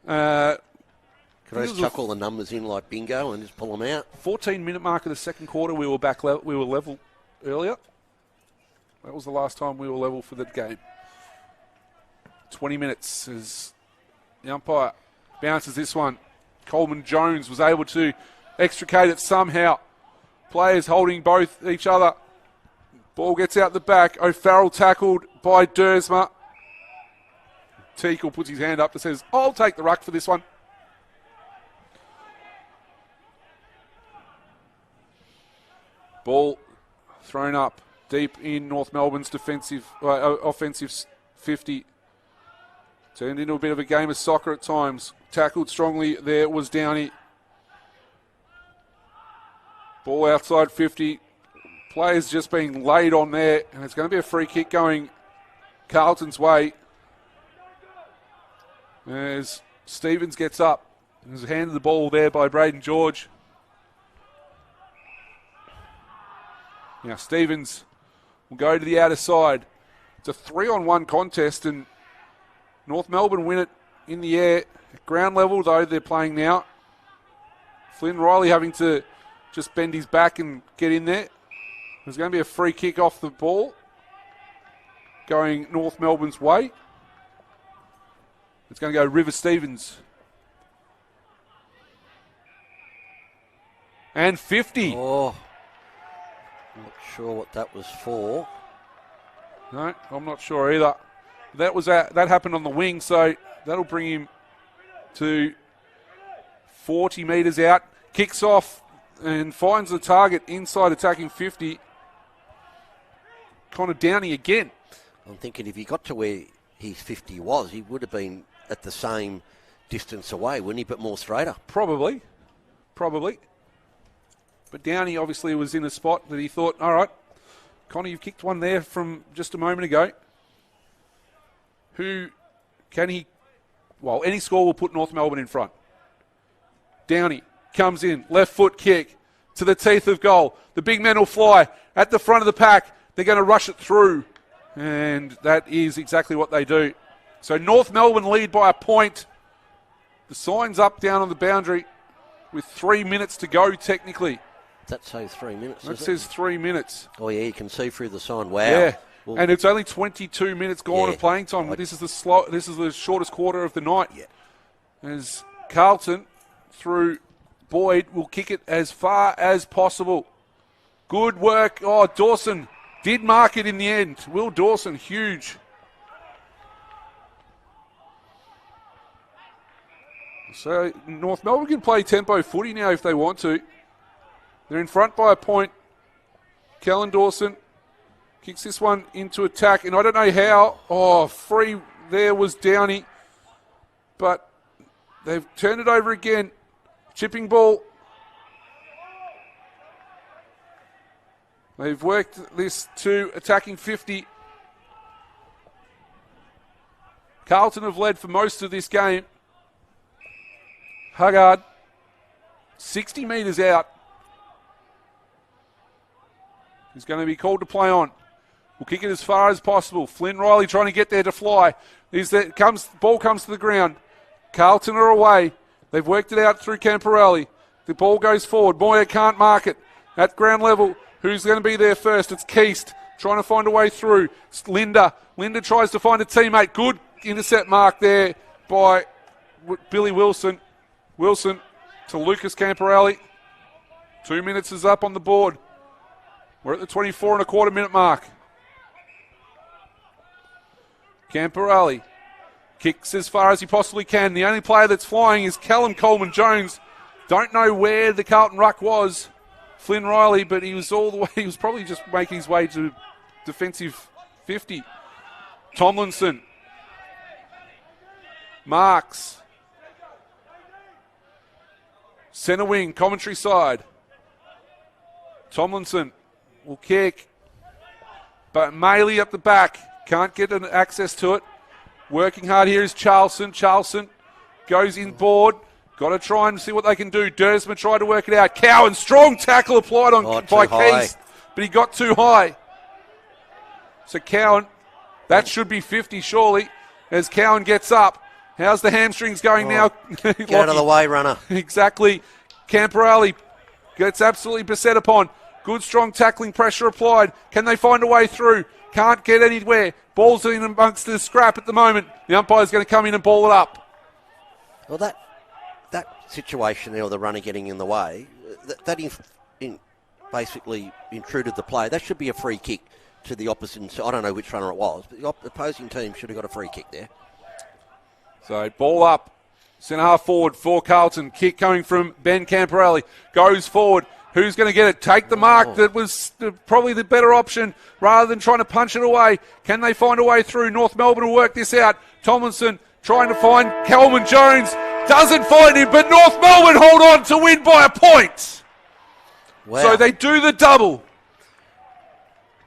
S2: Could I just chuck all the numbers in like bingo and just pull them out?
S1: 14-minute mark of the second quarter, we were back. We were level earlier. That was the last time we were level for the game. 20 minutes as the umpire bounces this one. Coleman Jones was able to extricate it somehow. Players holding both each other. Ball gets out the back. O'Farrell tackled by Dersma. Teakle puts his hand up and says, I'll take the ruck for this one. Ball thrown up deep in North Melbourne's offensive 50. Turned into a bit of a game of soccer at times. Tackled strongly there was Downey. Ball outside 50. Players just being laid on there, and it's going to be a free kick going Carlton's way. As Stevens gets up. There's handed the ball there by Braden George. Now Stevens will go to the outer side. It's a 3-on-1 contest, and North Melbourne win it in the air. At ground level, though, they're playing now. Flynn Riley having to just bend his back and get in there. There's going to be a free kick off the ball going North Melbourne's way. It's going to go River Stevens. And 50.
S2: Oh. Not sure what that was for.
S1: No, I'm not sure either. That happened on the wing, so that'll bring him to 40 metres out. Kicks off and finds the target inside attacking 50. Connor Downey again.
S2: I'm thinking if he got to where his 50 was, he would have been at the same distance away, wouldn't he, but more straighter?
S1: Probably. But Downey obviously was in a spot that he thought, all right, Connor, you've kicked one there from just a moment ago. Who can he... Well, any score will put North Melbourne in front. Downey comes in, left foot kick to the teeth of goal. The big men will fly at the front of the pack. They're going to rush it through. And that is exactly what they do. So North Melbourne lead by a point. The sign's up down on the boundary with 3 minutes to go technically.
S2: That says 3 minutes.
S1: That says 3 minutes.
S2: Oh, yeah, you can see through the sign. Wow.
S1: Yeah.
S2: Well,
S1: and it's only 22 minutes gone of playing time. This is the shortest quarter of the night.
S2: Yeah.
S1: As Carlton, through Boyd, will kick it as far as possible. Good work. Oh, Dawson did mark it in the end. Will Dawson, huge. So North Melbourne can play tempo footy now if they want to. They're in front by a point. Kellen Dawson kicks this one into attack, and I don't know how. Oh, free there was Downey. But they've turned it over again. Chipping ball. They've worked this to attacking 50. Carlton have led for most of this game. Huggard, 60 metres out. He's going to be called to play on. We'll kick it as far as possible. Flynn Riley trying to get there to fly. Ball comes to the ground. Carlton are away. They've worked it out through Camporelli. The ball goes forward. Moyer can't mark it. At ground level, who's going to be there first? It's Keast trying to find a way through. It's Linda. Linda tries to find a teammate. Good intercept mark there by Billy Wilson. Wilson to Lucas Camporelli. 2 minutes is up on the board. We're at the 24 and a quarter minute mark. Camporelli kicks as far as he possibly can. The only player that's flying is Callum Coleman-Jones. Don't know where the Carlton ruck was, Flynn Riley, but he was all the way. He was probably just making his way to defensive 50. Tomlinson. Marks. Centre wing, commentary side. Tomlinson will kick. But Maley up the back. Can't get an access to it. Working hard here is Charlson. Charlson goes in board. Got to try and see what they can do. Dersma tried to work it out. Cowan, strong tackle applied by Keast, but he got too high. So Cowan, that should be 50 surely, as Cowan gets up. How's the hamstrings going now?
S2: Get out of the way, runner.
S1: Exactly. Camporelli gets absolutely beset upon. Good strong tackling pressure applied. Can they find a way through? Can't get anywhere. Ball's in amongst the scrap at the moment. The umpire's going to come in and ball it up.
S2: Well, that situation there, the runner getting in the way, that basically intruded the play. That should be a free kick to the opposite. I don't know which runner it was, but the opposing team should have got a free kick there.
S1: So ball up. Centre half forward for Carlton. Kick coming from Ben Camporelli. Goes forward. Who's going to get it? Take the mark. That was probably the better option rather than trying to punch it away. Can they find a way through? North Melbourne will work this out. Tomlinson trying to find Coleman-Jones. Doesn't find him, but North Melbourne hold on to win by a point.
S2: Wow.
S1: So they do the double.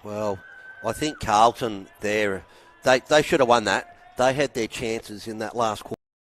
S2: Well, I think Carlton there, they should have won that. They had their chances in that last quarter.